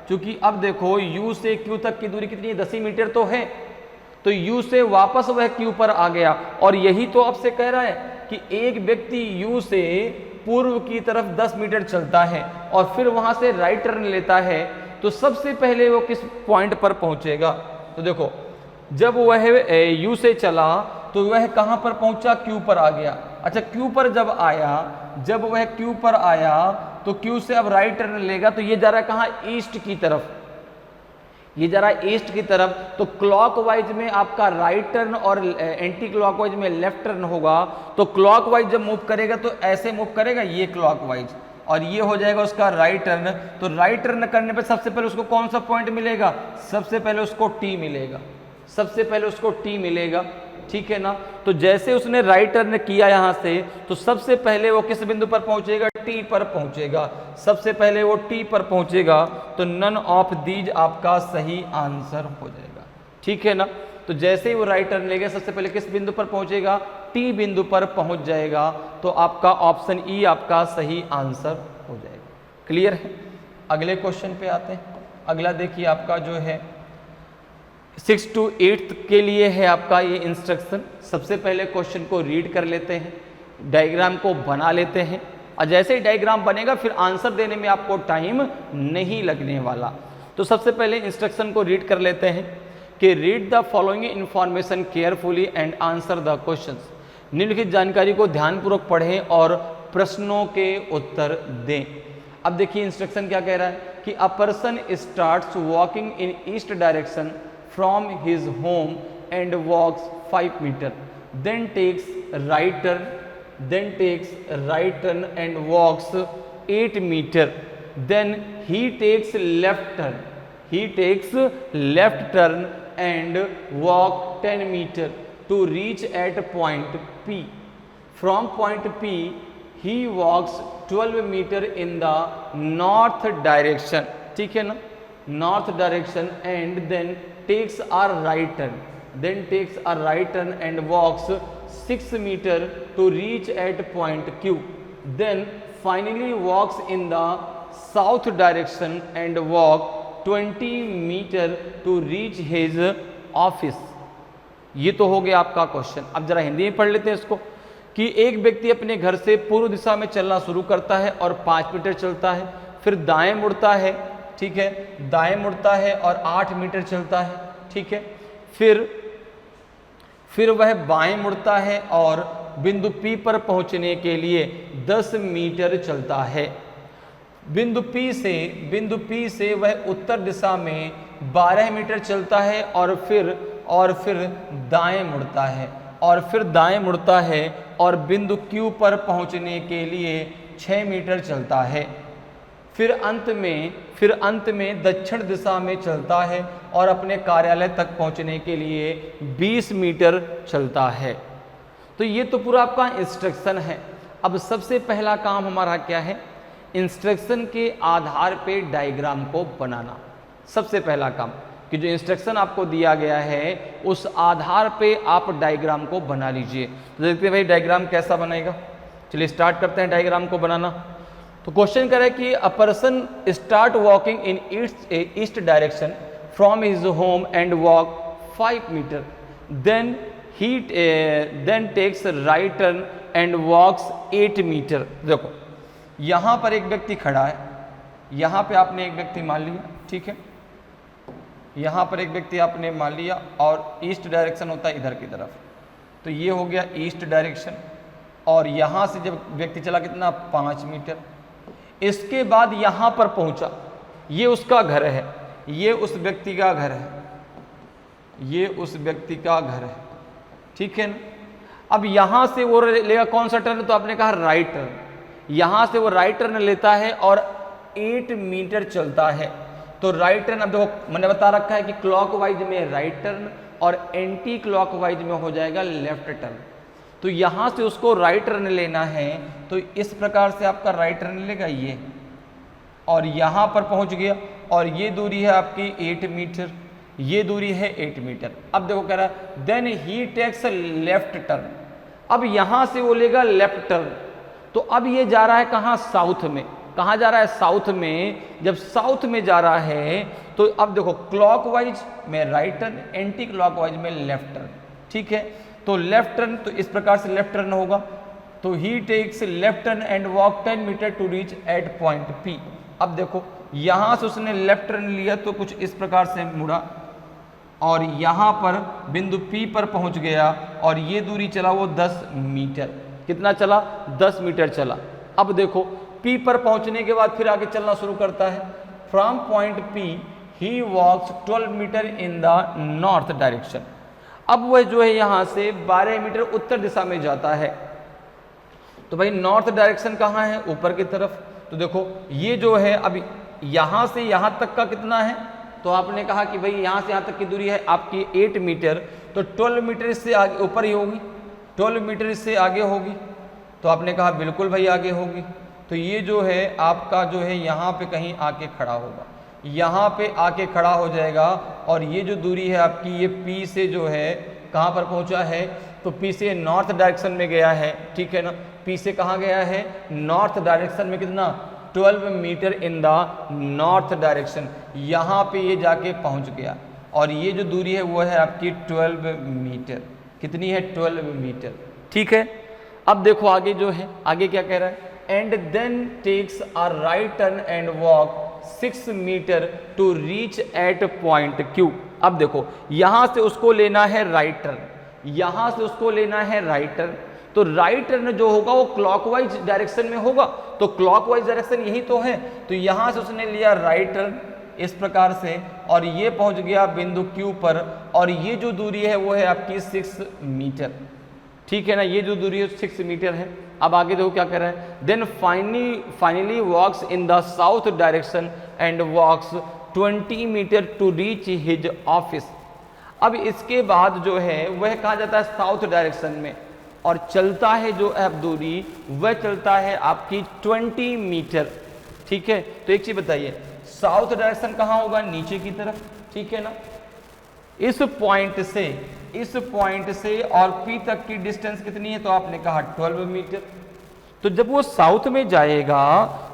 क्योंकि अब देखो यू से क्यू तक की दूरी कितनी है, 10 मीटर तो है, तो यू से वापस वह क्यू पर आ गया। और यही तो आपसे कह रहा है कि एक व्यक्ति यू से पूर्व की तरफ 10 मीटर चलता है और फिर वहां से राइट टर्न लेता है, तो सबसे पहले वो किस पॉइंट पर पहुंचेगा। तो देखो जब वह यू से चला तो वह कहां पर पहुंचा, क्यू पर आ गया। अच्छा, क्यू पर जब आया, जब वह क्यू पर आया तो क्यू से अब राइट टर्न लेगा, तो ये जा रहा है कहाँ, ईस्ट की तरफ। ये जा रहा है ईस्ट की तरफ, तो क्लॉकवाइज में आपका राइट टर्न और एंटी क्लॉकवाइज में लेफ्ट टर्न होगा। तो क्लॉकवाइज जब मूव करेगा तो ऐसे मूव करेगा, ये क्लॉकवाइज, और ये हो जाएगा उसका राइट टर्न। तो राइट टर्न करने पे सबसे पहले उसको कौन सा पॉइंट मिलेगा? सबसे पहले उसको टी मिलेगा, सबसे पहले उसको टी मिलेगा, ठीक है ना। तो जैसे उसने राइट टर्न किया यहाँ से, तो सबसे पहले वो किस बिंदु पर पहुंचेगा? टी पर पहुंचेगा, सबसे पहले वो टी पर पहुंचेगा। तो नन ऑफ दीज आपका सही आंसर हो जाएगा, ठीक है ना। तो जैसे ही वो राइट टर्न लेगा, सबसे पहले किस बिंदु पर पहुंचेगा? टी बिंदु पर पहुंच जाएगा। तो आपका ऑप्शन ई आपका सही आंसर हो जाएगा। क्लियर है? अगले क्वेश्चन पे आते हैं। अगला देखिए आपका जो है 6 to 8 के लिए है आपका ये इंस्ट्रक्शन। सबसे पहले क्वेश्चन को रीड कर लेते हैं, डायग्राम को बना लेते हैं, और जैसे ही डायग्राम बनेगा फिर आंसर देने में आपको टाइम नहीं लगने वाला। तो सबसे पहले इंस्ट्रक्शन को रीड कर लेते हैं कि read the following information carefully and answer the questions. निम्नलिखित जानकारी को ध्यानपूर्वक पढ़ें और प्रश्नों के उत्तर दें। अब देखिए इंस्ट्रक्शन क्या कह रहा है कि a person starts walking in east direction from his home and walks 5 meter, then takes right turn and walks 8 meter, then he takes left turn and walk 10 meter to reach at point P. From point P he walks 12 meter in the north direction, ठीक है ना, north direction, and then takes a right turn and walks 6 meter to reach at point Q, then finally walks in the south direction and walk 20 meter to reach his office। ये तो हो गया आपका question. अब जरा हिंदी में पढ़ लेते हैं इसको कि एक व्यक्ति अपने घर से पूर्व दिशा में चलना शुरू करता है और 5 मीटर चलता है, फिर दाएं मुड़ता है, ठीक है, दाएं मुड़ता है और 8 मीटर चलता है, ठीक है, फिर वह बाएं मुड़ता है और बिंदु P पर पहुंचने के लिए 10 मीटर चलता है। बिंदु P से वह उत्तर दिशा में 12 मीटर चलता है और फिर दाएं मुड़ता है और बिंदु Q पर पहुंचने के लिए 6 मीटर चलता है। फिर अंत में दक्षिण दिशा में चलता है और अपने कार्यालय तक पहुंचने के लिए 20 मीटर चलता है। तो ये तो पूरा आपका इंस्ट्रक्शन है। अब सबसे पहला काम हमारा क्या है? इंस्ट्रक्शन के आधार पे डायग्राम को बनाना। सबसे पहला काम कि जो इंस्ट्रक्शन आपको दिया गया है उस आधार पे आप डायग्राम को बना लीजिए। तो देखते हैं भाई डायग्राम कैसा बनेगा। चलिए स्टार्ट करते हैं डायग्राम को बनाना। तो क्वेश्चन कर रहा है कि a person start walking in east direction from his home and walk 5 metre, then takes right turn and walks 8 metre. देखो यहाँ पर एक व्यक्ति खड़ा है, यहाँ पे आपने एक व्यक्ति मान लिया, ठीक है, यहाँ पर एक व्यक्ति आपने मान लिया और ईस्ट डायरेक्शन होता है इधर की तरफ। तो ये हो गया ईस्ट डायरेक्शन और यहाँ से जब व्यक्ति चला कितना 5 मीटर। इसके बाद यहाँ पर पहुँचा, ये उसका घर है, ये उस व्यक्ति का घर है, ये उस व्यक्ति का घर है, ठीक है ना। अब यहाँ से वो लेगा कौन सा टर्न? तो आपने कहा राइट टर्न। यहाँ से वो राइट टर्न लेता है और 8 मीटर चलता है। तो राइट टर्न, अब देखो मैंने बता रखा है कि क्लॉकवाइज में राइट टर्न और एंटी क्लॉकवाइज में हो जाएगा लेफ्ट टर्न। तो यहाँ से उसको राइट टर्न लेना है, तो इस प्रकार से आपका राइट टर्न लेगा ये, और यहाँ पर पहुँच गया और ये दूरी है आपकी 8 मीटर, ये दूरी है 8 मीटर। अब देखो कह रहा है then he takes left turn. अब यहाँ से वो लेगा लेफ्ट टर्न। तो अब ये जा रहा है कहाँ? साउथ में। कहाँ जा रहा है? साउथ में। जब साउथ में जा रहा है तो अब देखो क्लॉकवाइज में राइट टर्न, एंटी क्लॉकवाइज में लेफ्ट टर्न, ठीक है। तो लेफ्ट टर्न, तो इस प्रकार से लेफ्ट टर्न होगा। तो he takes left turn and walk 10 metre to reach at point P. अब देखो यहाँ से उसने लेफ्ट टर्न लिया तो कुछ इस प्रकार से मुड़ा और यहाँ पर बिंदु P पर पहुँच गया और ये दूरी चला वो 10 मीटर। कितना चला? 10 मीटर चला। अब देखो P पर पहुँचने के बाद फिर आगे चलना शुरू करता है। From point P he walks 12 metre in the north direction. अब वह जो है यहाँ से 12 मीटर उत्तर दिशा में जाता है। तो भाई नॉर्थ डायरेक्शन कहाँ है? ऊपर की तरफ। तो देखो ये जो है अब यहाँ से यहाँ तक का कितना है? तो आपने कहा कि भाई यहाँ से यहाँ तक की दूरी है आपकी 8 मीटर, तो 12 मीटर इससे आगे ऊपर ही होगी, 12 मीटर इससे आगे होगी। तो आपने कहा बिल्कुल भाई आगे होगी। तो ये जो है आपका जो है यहाँ पे कहीं आके खड़ा होगा, यहाँ पे आके खड़ा हो जाएगा। और ये जो दूरी है आपकी ये P से जो है कहाँ पर पहुँचा है? तो P से नॉर्थ डायरेक्शन में गया है, ठीक है ना। P से कहाँ गया है? नॉर्थ डायरेक्शन में। कितना? 12 metre in the north direction. यहाँ पे ये जाके पहुँच गया और ये जो दूरी है वो है आपकी 12 मीटर। कितनी है? 12 मीटर, ठीक है। अब देखो आगे जो है, आगे क्या कह रहा है? And then takes a right turn and walk 6 metre to reach at point Q। अब देखो यहां से उसको लेना है राइट टर्न, यहां से उसको लेना है राइट टर्न। तो राइट टर्न जो होगा वो क्लॉकवाइज डायरेक्शन में होगा, तो क्लॉकवाइज डायरेक्शन यही तो है। तो यहां से उसने लिया राइट टर्न इस प्रकार से और ये पहुंच गया बिंदु Q पर। और ये जो दूरी है वो है आपकी 6 मीटर, ठीक है ना। ये जो दूरी है 6 मीटर है। अब आगे देखो क्या कर रहा है? Then finally walks in the south direction and walks 20 metre to reach his office. अब इसके बाद जो है वह कहा जाता है साउथ डायरेक्शन में, और चलता है जो अब दूरी वह चलता है आपकी 20 मीटर, ठीक है। तो एक चीज बताइए, साउथ डायरेक्शन कहाँ होगा? नीचे की तरफ, ठीक है ना। इस पॉइंट से और P तक की डिस्टेंस कितनी है? तो आपने कहा 12 मीटर। तो जब वो साउथ में जाएगा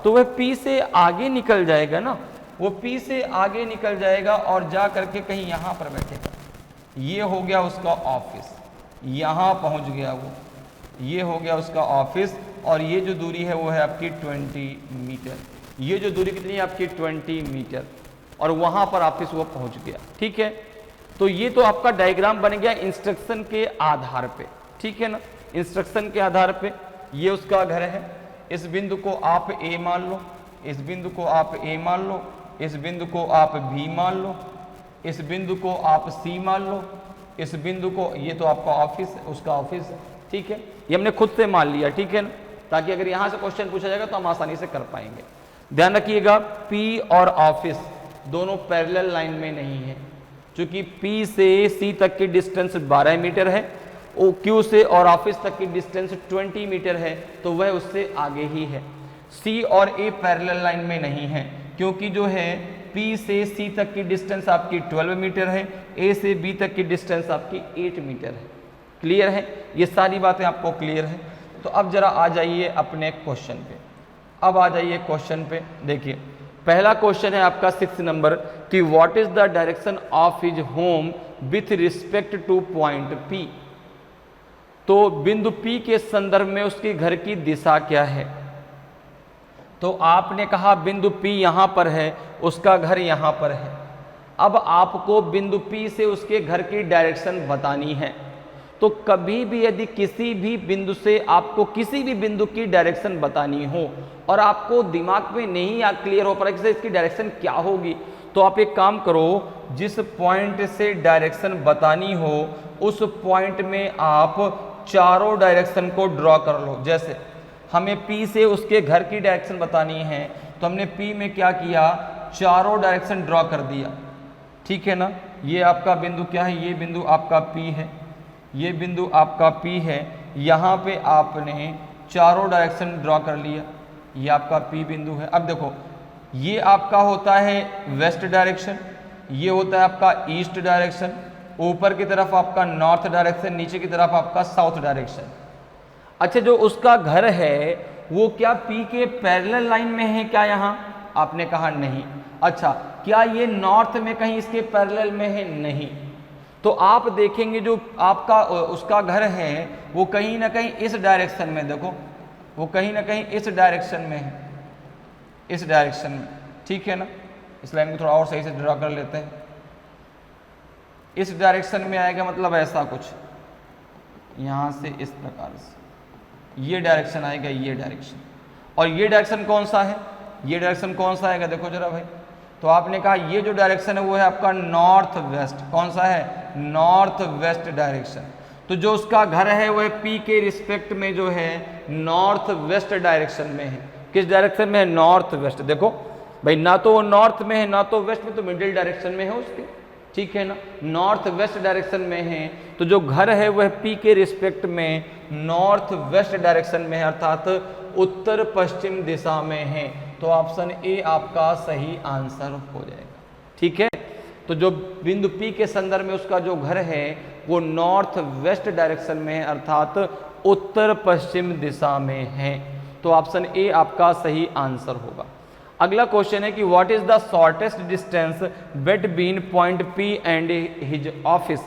तो वह P से आगे निकल जाएगा ना, वो P से आगे निकल जाएगा और जा करके कहीं यहाँ पर बैठेगा। ये हो गया उसका ऑफिस, यहाँ पहुँच गया वो, ये हो गया उसका ऑफिस। और ये जो दूरी है वो है आपकी 20 मीटर। ये जो दूरी कितनी है आपकी? 20 मीटर। और वहाँ पर ऑफिस वो पहुँच गया, ठीक है। तो ये तो आपका डायग्राम बन गया इंस्ट्रक्शन के आधार पे, ठीक है ना। इंस्ट्रक्शन के आधार पे ये उसका घर है। इस बिंदु को आप A मान लो, इस बिंदु को आप A मान लो, इस बिंदु को आप B मान लो, इस बिंदु को आप C मान लो, इस बिंदु को, ये तो आपका ऑफिस है, उसका ऑफिस है, ठीक है। ये हमने खुद से मान लिया, ठीक है ना, ताकि अगर यहाँ से क्वेश्चन पूछा जाएगा तो हम आसानी से कर पाएंगे। ध्यान रखिएगा P और ऑफिस दोनों पैरेलल लाइन में नहीं है, क्योंकि P से C तक की डिस्टेंस 12 मीटर है, Q से और ऑफिस तक की डिस्टेंस 20 मीटर है, तो वह उससे आगे ही है। C और A पैरेलल लाइन में नहीं है, क्योंकि जो है P से C तक की डिस्टेंस आपकी 12 मीटर है, A से B तक की डिस्टेंस आपकी 8 मीटर है। क्लियर है? ये सारी बातें आपको क्लियर है। तो अब जरा आ जाइए अपने क्वेश्चन पे। अब आ जाइए क्वेश्चन पे। देखिए पहला क्वेश्चन है आपका 6 नंबर कि what is the direction of his home with respect to point P। तो बिंदु P के संदर्भ में उसके घर की दिशा क्या है? तो आपने कहा बिंदु P यहाँ पर है, उसका घर यहाँ पर है। अब आपको बिंदु P से उसके घर की डायरेक्शन बतानी है। तो कभी भी यदि किसी भी बिंदु से आपको किसी भी बिंदु की डायरेक्शन बतानी हो और आपको दिमाग में नहीं क्लियर हो पा रहा है कि इसकी डायरेक्शन क्या होगी, तो आप एक काम करो, जिस पॉइंट से डायरेक्शन बतानी हो उस पॉइंट में आप चारों डायरेक्शन को ड्रॉ कर लो। जैसे हमें P से उसके घर की डायरेक्शन बतानी है तो हमने P में क्या किया? चारों डायरेक्शन ड्रॉ कर दिया, ठीक है ना। ये आपका बिंदु क्या है? ये बिंदु आपका P है, ये बिंदु आपका P है। यहाँ पे आपने चारों डायरेक्शन ड्रॉ कर लिया, ये आपका P बिंदु है। अब देखो ये आपका होता है वेस्ट डायरेक्शन, ये होता है आपका ईस्ट डायरेक्शन, ऊपर की तरफ आपका नॉर्थ डायरेक्शन, नीचे की तरफ आपका साउथ डायरेक्शन। अच्छा, जो उसका घर है वो क्या P के पैरेलल लाइन में है क्या? यहाँ आपने कहा नहीं। अच्छा, क्या ये नॉर्थ में कहीं इसके पैरेलल में है? नहीं। तो आप देखेंगे जो आपका उसका घर है वो कहीं ना कहीं इस डायरेक्शन में, देखो वो कहीं ना कहीं इस डायरेक्शन में है, इस डायरेक्शन में, ठीक है ना। इस लाइन को थोड़ा और सही से ड्रा कर लेते हैं। इस डायरेक्शन में आएगा, मतलब ऐसा कुछ यहाँ से इस प्रकार से ये डायरेक्शन आएगा, ये डायरेक्शन। और ये डायरेक्शन कौन सा है? ये डायरेक्शन कौन सा आएगा? देखो जरा भाई, तो आपने कहा ये जो डायरेक्शन है वो है आपका नॉर्थ वेस्ट। कौन सा है? North west direction. तो जो उसका घर है वह P के रिस्पेक्ट में जो है नॉर्थ वेस्ट डायरेक्शन में है। किस डायरेक्शन में है? North west. देखो भाई, ना तो वो नॉर्थ में है ना तो वेस्ट में, तो मिडिल डायरेक्शन में है उसके, ठीक है ना, नॉर्थ वेस्ट डायरेक्शन में है। तो जो घर है वह P के रिस्पेक्ट में नॉर्थ वेस्ट डायरेक्शन में है, अर्थात उत्तर पश्चिम दिशा में है। तो ऑप्शन ए आपका सही आंसर हो जाएगा, ठीक है। तो जो बिंदु P के संदर्भ में उसका जो घर है वो नॉर्थ वेस्ट डायरेक्शन में है, अर्थात उत्तर पश्चिम दिशा में है। तो ऑप्शन ए आपका सही आंसर होगा। अगला क्वेश्चन है कि what is the shortest distance between point P and his office.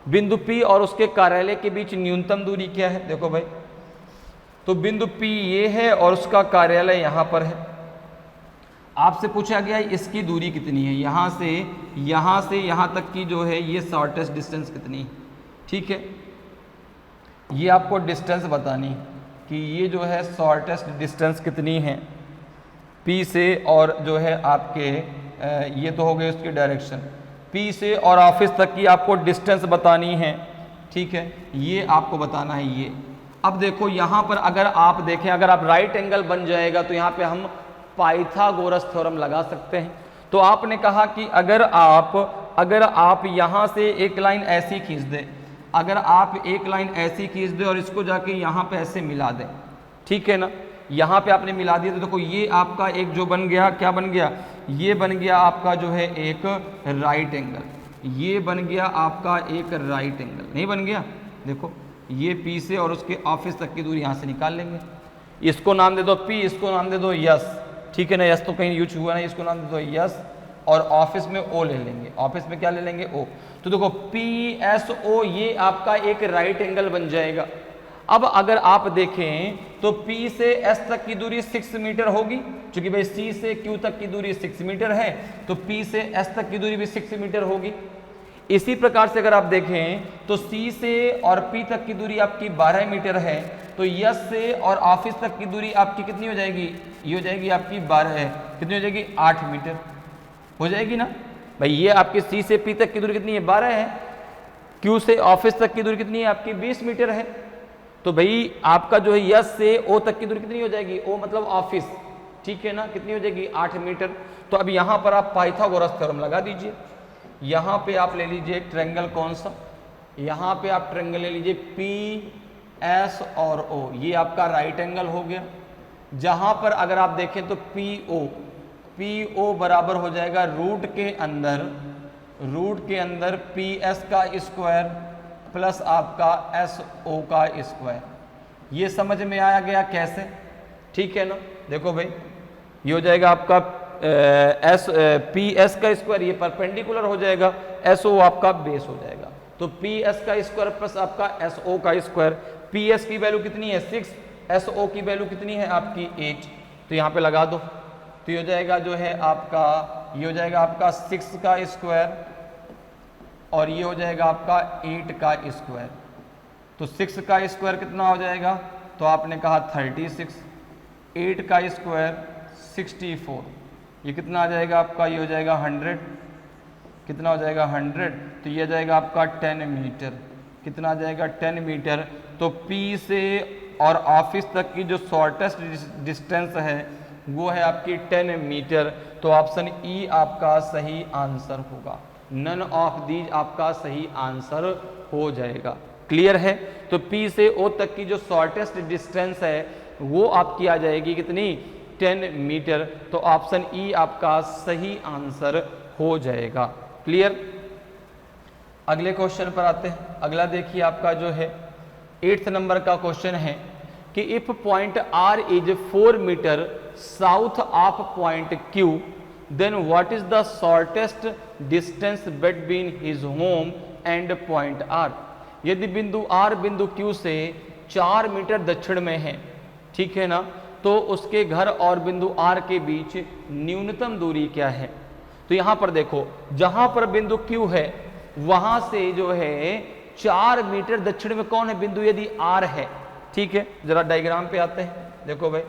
बिंदु P और उसके कार्यालय के बीच न्यूनतम दूरी क्या है? देखो भाई, तो बिंदु P ये है और उसका कार्यालय यहां पर है। आपसे पूछा गया इसकी दूरी कितनी है, यहां से यहां तक की जो है ये शॉर्टेस्ट डिस्टेंस कितनी है, ठीक है। ये आपको डिस्टेंस बतानी है कि ये जो है शॉर्टेस्ट डिस्टेंस कितनी है P से, और जो है आपके ये तो हो गए उसकी डायरेक्शन, P से और ऑफिस तक की आपको डिस्टेंस बतानी है, ठीक है। ये आपको बताना है ये। अब देखो यहाँ पर अगर आप देखें, अगर आप राइट एंगल बन जाएगा तो यहाँ पे हम पाइथागोरस थ्योरम लगा सकते हैं। तो आपने कहा कि अगर आप यहाँ से एक लाइन ऐसी खींच दें, अगर आप एक लाइन ऐसी खींच दें और इसको जाके यहाँ पे ऐसे मिला दें, ठीक है ना, यहाँ पे आपने मिला दिया, तो देखो ये आपका एक जो बन गया, क्या बन गया? ये बन गया आपका जो है एक राइट एंगल। ये बन गया आपका एक राइट एंगल, नहीं बन गया? देखो ये P से और उसके ऑफिस तक की दूरी यहाँ से निकाल लेंगे। इसको नाम दे दो P, इसको नाम दे दो यस, ठीक है ना, यस तो कहीं यूज हुआ नहीं, इसको नाम दे दो यस, और ऑफिस में O ले लेंगे। ऑफिस में क्या ले लेंगे? O। तो देखो PSO ये आपका एक राइट एंगल बन जाएगा। अब अगर आप देखें तो P से S तक की दूरी 6 मीटर होगी, क्योंकि भाई C से Q तक की दूरी 6 मीटर है, तो P से S तक की दूरी भी 6 मीटर होगी। इसी प्रकार से अगर आप देखें तो C से और P तक की दूरी आपकी 12 मीटर है, तो S से और ऑफिस तक की दूरी आपकी कितनी हो जाएगी? ये हो जाएगी आपकी 12 है, कितनी हो जाएगी? 8 मीटर हो जाएगी ना भाई। ये आपकी C से P तक की दूरी कितनी है? 12 है। Q से ऑफिस तक की दूरी कितनी है? आपकी 20 मीटर है। तो भाई आपका जो है यस से O तक की दूरी कितनी हो जाएगी? O मतलब ऑफिस, ठीक है ना, कितनी हो जाएगी? 8 मीटर। तो अब यहाँ पर आप पाइथागोरस थ्योरम लगा दीजिए। यहाँ पे आप ले लीजिए ट्रायंगल, कौन सा? यहाँ पे आप ट्रायंगल ले लीजिए P S और O, ये आपका राइट एंगल हो गया। जहाँ पर अगर आप देखें तो PO बराबर हो जाएगा रूट के अंदर PS का स्क्वायर प्लस आपका SO का स्क्वायर। ये समझ में आया गया कैसे? ठीक है ना। देखो भाई, ये हो जाएगा आपका PS का स्क्वायर, ये परपेंडिकुलर हो जाएगा, SO आपका बेस हो जाएगा। तो PS का स्क्वायर प्लस आपका SO का स्क्वायर। PS की वैल्यू कितनी है? 6, SO की वैल्यू कितनी है आपकी? 8। तो यहाँ पे लगा दो, तो ये हो जाएगा जो है आपका, ये हो जाएगा आपका 6 का स्क्वायर और ये हो जाएगा आपका 8 का स्क्वायर। तो 6 का स्क्वायर कितना हो जाएगा? तो आपने कहा 36, 8 का स्क्वायर 64, ये कितना आ जाएगा आपका? ये हो जाएगा 100, कितना हो जाएगा? 100। तो ये जाएगा आपका 10 मीटर, कितना आ जाएगा? 10 मीटर। तो P से और ऑफिस तक की जो शॉर्टेस्ट डिस्टेंस है वो है आपकी 10 मीटर। तो ऑप्शन ई आपका सही आंसर होगा, नन ऑफ दीज आपका सही आंसर हो जाएगा। क्लियर है? तो P से O तक की जो शॉर्टेस्ट डिस्टेंस है वो आपकी आ जाएगी कितनी? 10 मीटर। तो ऑप्शन ई आपका सही आंसर हो जाएगा। क्लियर? अगले क्वेश्चन पर आते हैं। अगला देखिए आपका जो है 8th नंबर का क्वेश्चन है कि if point R is 4 metre south of point Q, then what is the shortest distance between his home and point R। यदि बिंदु R बिंदु Q से 4 मीटर दक्षिण में है, ठीक है ना, तो उसके घर और बिंदु R के बीच न्यूनतम दूरी क्या है? तो यहां पर देखो, जहां पर बिंदु Q है वहां से जो है 4 मीटर दक्षिण में कौन है? बिंदु यदि R है, ठीक है। जरा डायग्राम पे आते हैं। देखो भाई,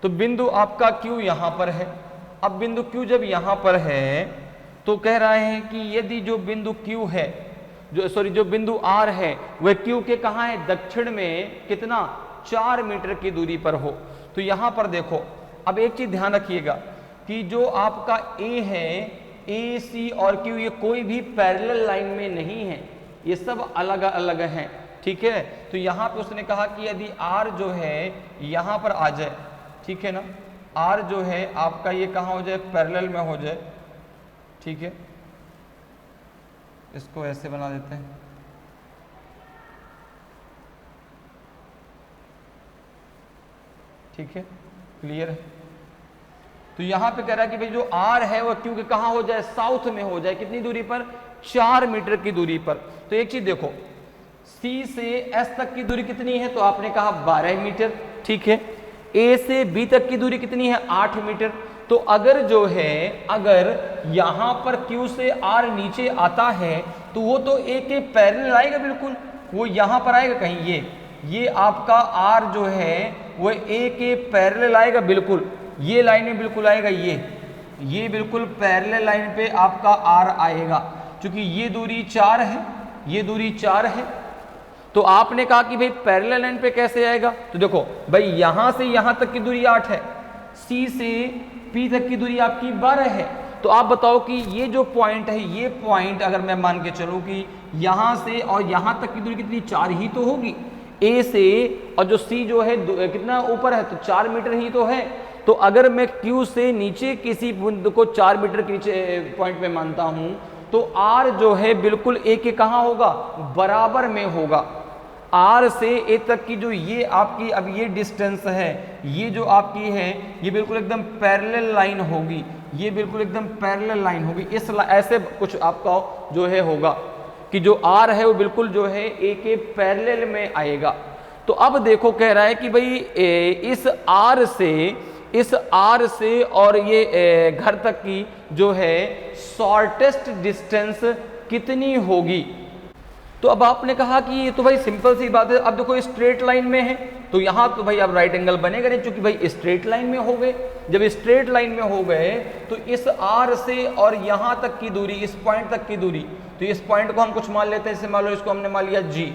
तो बिंदु आपका Q यहां पर है अब बिंदु Q जब यहाँ पर है तो कह रहे हैं कि यदि जो बिंदु Q है, जो बिंदु R है वह Q के कहाँ है, दक्षिण में कितना, 4 मीटर की दूरी पर हो। तो यहाँ पर देखो, अब एक चीज ध्यान रखिएगा कि जो आपका A है, A, C और Q ये कोई भी पैरेलल लाइन में नहीं है, ये सब अलग अलग हैं, ठीक है। तो यहाँ पे उसने कहा कि यदि R जो है यहाँ पर आ जाए, ठीक है ना, R जो है आपका ये कहाँ हो जाए, पैरेलल में हो जाए, ठीक है। इसको ऐसे बना देते हैं, ठीक है, क्लियर है। तो यहाँ पे कह रहा है कि भाई जो R है वह Q के कहाँ हो जाए, साउथ में हो जाए, कितनी दूरी पर, 4 मीटर की दूरी पर। तो एक चीज देखो, C से S तक की दूरी कितनी है, तो आपने कहा 12 मीटर, ठीक है। A से B तक की दूरी कितनी है, 8 मीटर। तो अगर जो है, अगर यहाँ पर Q से R नीचे आता है तो वो तो A के पैरेलल आएगा, बिल्कुल वो यहाँ पर आएगा कहीं, ये आपका R जो है वो A के पैरेलल आएगा, बिल्कुल ये लाइन में बिल्कुल आएगा, ये बिल्कुल पैरेलल लाइन पे आपका R आएगा। क्योंकि ये दूरी 4 है, ये दूरी 4 है, तो आपने कहा कि भाई पैरेलल लाइन पे कैसे आएगा, तो देखो भाई यहां से यहां तक की दूरी 8 है, C से P तक की दूरी आपकी 12 है। तो आप बताओ कि ये जो पॉइंट है, ये पॉइंट अगर मैं मान के चलूं कि यहां से और यहां तक की दूरी कितनी, 4 ही तो होगी A से, और जो C जो है कितना ऊपर है, तो 4 मीटर ही तो है। तो अगर मैं Q से नीचे किसी बिंदु को 4 मीटर के नीचे पॉइंट में मानता हूं, तो R जो है बिल्कुल A के कहाँ होगा, बराबर में होगा। R से A तक की जो ये आपकी अब ये डिस्टेंस है, ये जो आपकी है, ये बिल्कुल एकदम पैरेलल लाइन होगी, ये बिल्कुल एकदम पैरेलल लाइन होगी। इस ऐसे कुछ आपका जो है होगा कि जो R है वो बिल्कुल जो है A के पैरेलल में आएगा। तो अब देखो कह रहा है कि भाई इस R से और ये घर तक की जो है शॉर्टेस्ट डिस्टेंस कितनी होगी। तो अब आपने कहा कि ये तो भाई सिंपल सी बात है, अब देखो स्ट्रेट लाइन में है तो यहाँ तो भाई अब राइट एंगल बनेगा नहीं, क्योंकि भाई स्ट्रेट लाइन में हो गए। जब स्ट्रेट लाइन में हो गए तो इस R से और यहाँ तक की दूरी, इस पॉइंट तक की दूरी, तो इस पॉइंट को हम कुछ मान लेते हैं, जैसे मान लो इसको हमने मान लिया G,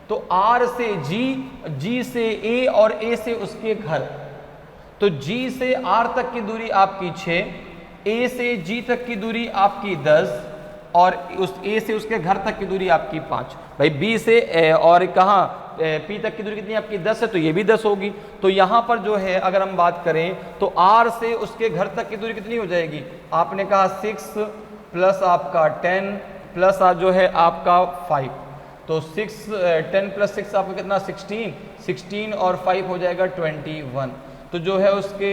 तो R से G से A और A से उसके घर, तो G से R तक की दूरी आपकी 6, A से G तक की दूरी आपकी 10 और उस A से उसके घर तक की दूरी आपकी 5। भाई B से और कहाँ P तक की दूरी कितनी आपकी 10 है, तो ये भी 10 होगी। तो यहाँ पर जो है अगर हम बात करें तो R से उसके घर तक की दूरी कितनी हो जाएगी, आपने कहा 6 प्लस आपका 10 प्लस जो है आपका 5, तो 10 प्लस 6 आपका कितना 16 और 5 हो जाएगा 21। तो जो है उसके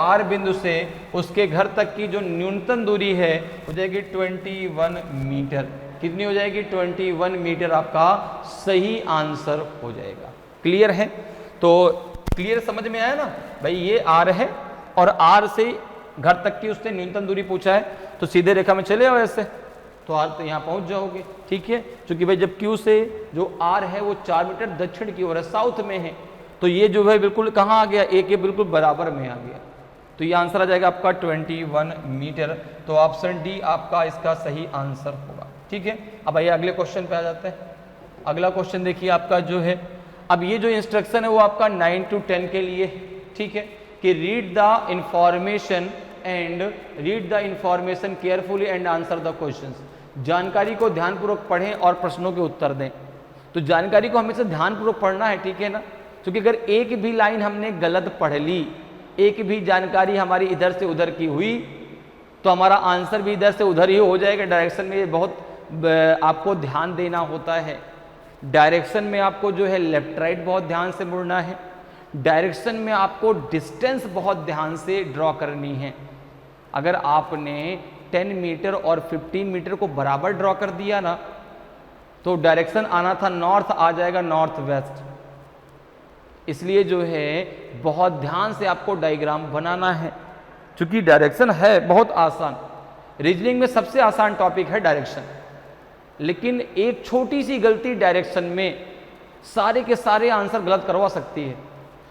R बिंदु से उसके घर तक की जो न्यूनतम दूरी है हो जाएगी 21 मीटर। कितनी हो जाएगी, 21 मीटर आपका सही आंसर हो जाएगा। क्लियर है, तो क्लियर समझ में आया ना भाई, ये R है और R से घर तक की उसने न्यूनतम दूरी पूछा है, तो सीधे रेखा में चले आओ ऐसे, तो R तो यहाँ पहुँच जाओगे, ठीक है। क्योंकि भाई जब Q से जो R है वो 4 मीटर दक्षिण की ओर है, साउथ में है, तो ये जो है बिल्कुल कहाँ आ गया, A के बिल्कुल बराबर में आ गया। तो ये आंसर आ जाएगा आपका 21 मीटर। तो ऑप्शन डी आपका इसका सही आंसर होगा, ठीक है। अब आइए अगले क्वेश्चन पे आ जाते हैं। अगला क्वेश्चन देखिए आपका जो है, अब ये जो इंस्ट्रक्शन है वो आपका 9 to 10 के लिए, ठीक है, कि read the information carefully and answer the questions. जानकारी को ध्यानपूर्वक पढ़ें और प्रश्नों के उत्तर दें। तो जानकारी को हमेशा ध्यानपूर्वक पढ़ना है, ठीक है ना, क्योंकि अगर एक भी लाइन हमने गलत पढ़ ली, एक भी जानकारी हमारी इधर से उधर की हुई, तो हमारा आंसर भी इधर से उधर ही हो जाएगा। डायरेक्शन में ये बहुत आपको ध्यान देना होता है। डायरेक्शन में आपको जो है लेफ्ट राइट बहुत ध्यान से मुड़ना है। डायरेक्शन में आपको डिस्टेंस बहुत ध्यान से ड्रॉ करनी है। अगर आपने 10 मीटर और 15 मीटर को बराबर ड्रॉ कर दिया ना, तो डायरेक्शन आना था नॉर्थ, आ जाएगा नॉर्थ वेस्ट। इसलिए जो है बहुत ध्यान से आपको डायग्राम बनाना है, क्योंकि डायरेक्शन है बहुत आसान। रीजनिंग में सबसे आसान टॉपिक है डायरेक्शन, लेकिन एक छोटी सी गलती डायरेक्शन में सारे के सारे आंसर गलत करवा सकती है।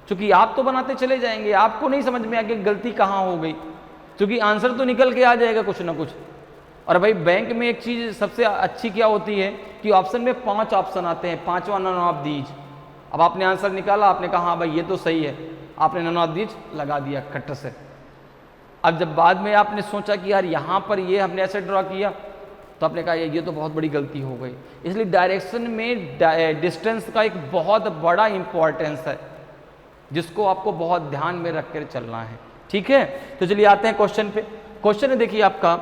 क्योंकि आप तो बनाते चले जाएंगे, आपको नहीं समझ में आएगा गलती कहाँ हो गई। क्योंकि आंसर तो निकल के आ जाएगा कुछ ना कुछ। और भाई बैंक में एक चीज़ सबसे अच्छी क्या होती है कि ऑप्शन में 5 ऑप्शन आते हैं, 5वां नन ऑफ दीज। अब आपने आंसर निकाला, आपने कहा हाँ भाई ये तो सही है, आपने नन ऑफ दीज लगा दिया कट से। अब जब बाद में आपने सोचा कि यार यहाँ पर ये हमने ऐसे ड्रॉ किया, तो आपने कहा ये तो बहुत बड़ी गलती हो गई। इसलिए डायरेक्शन में डिस्टेंस का एक बहुत बड़ा इंपॉर्टेंस है, जिसको आपको बहुत ध्यान में रख कर चलना है। ठीक है, तो चलिए आते हैं क्वेश्चन पे। क्वेश्चन है देखिए आपका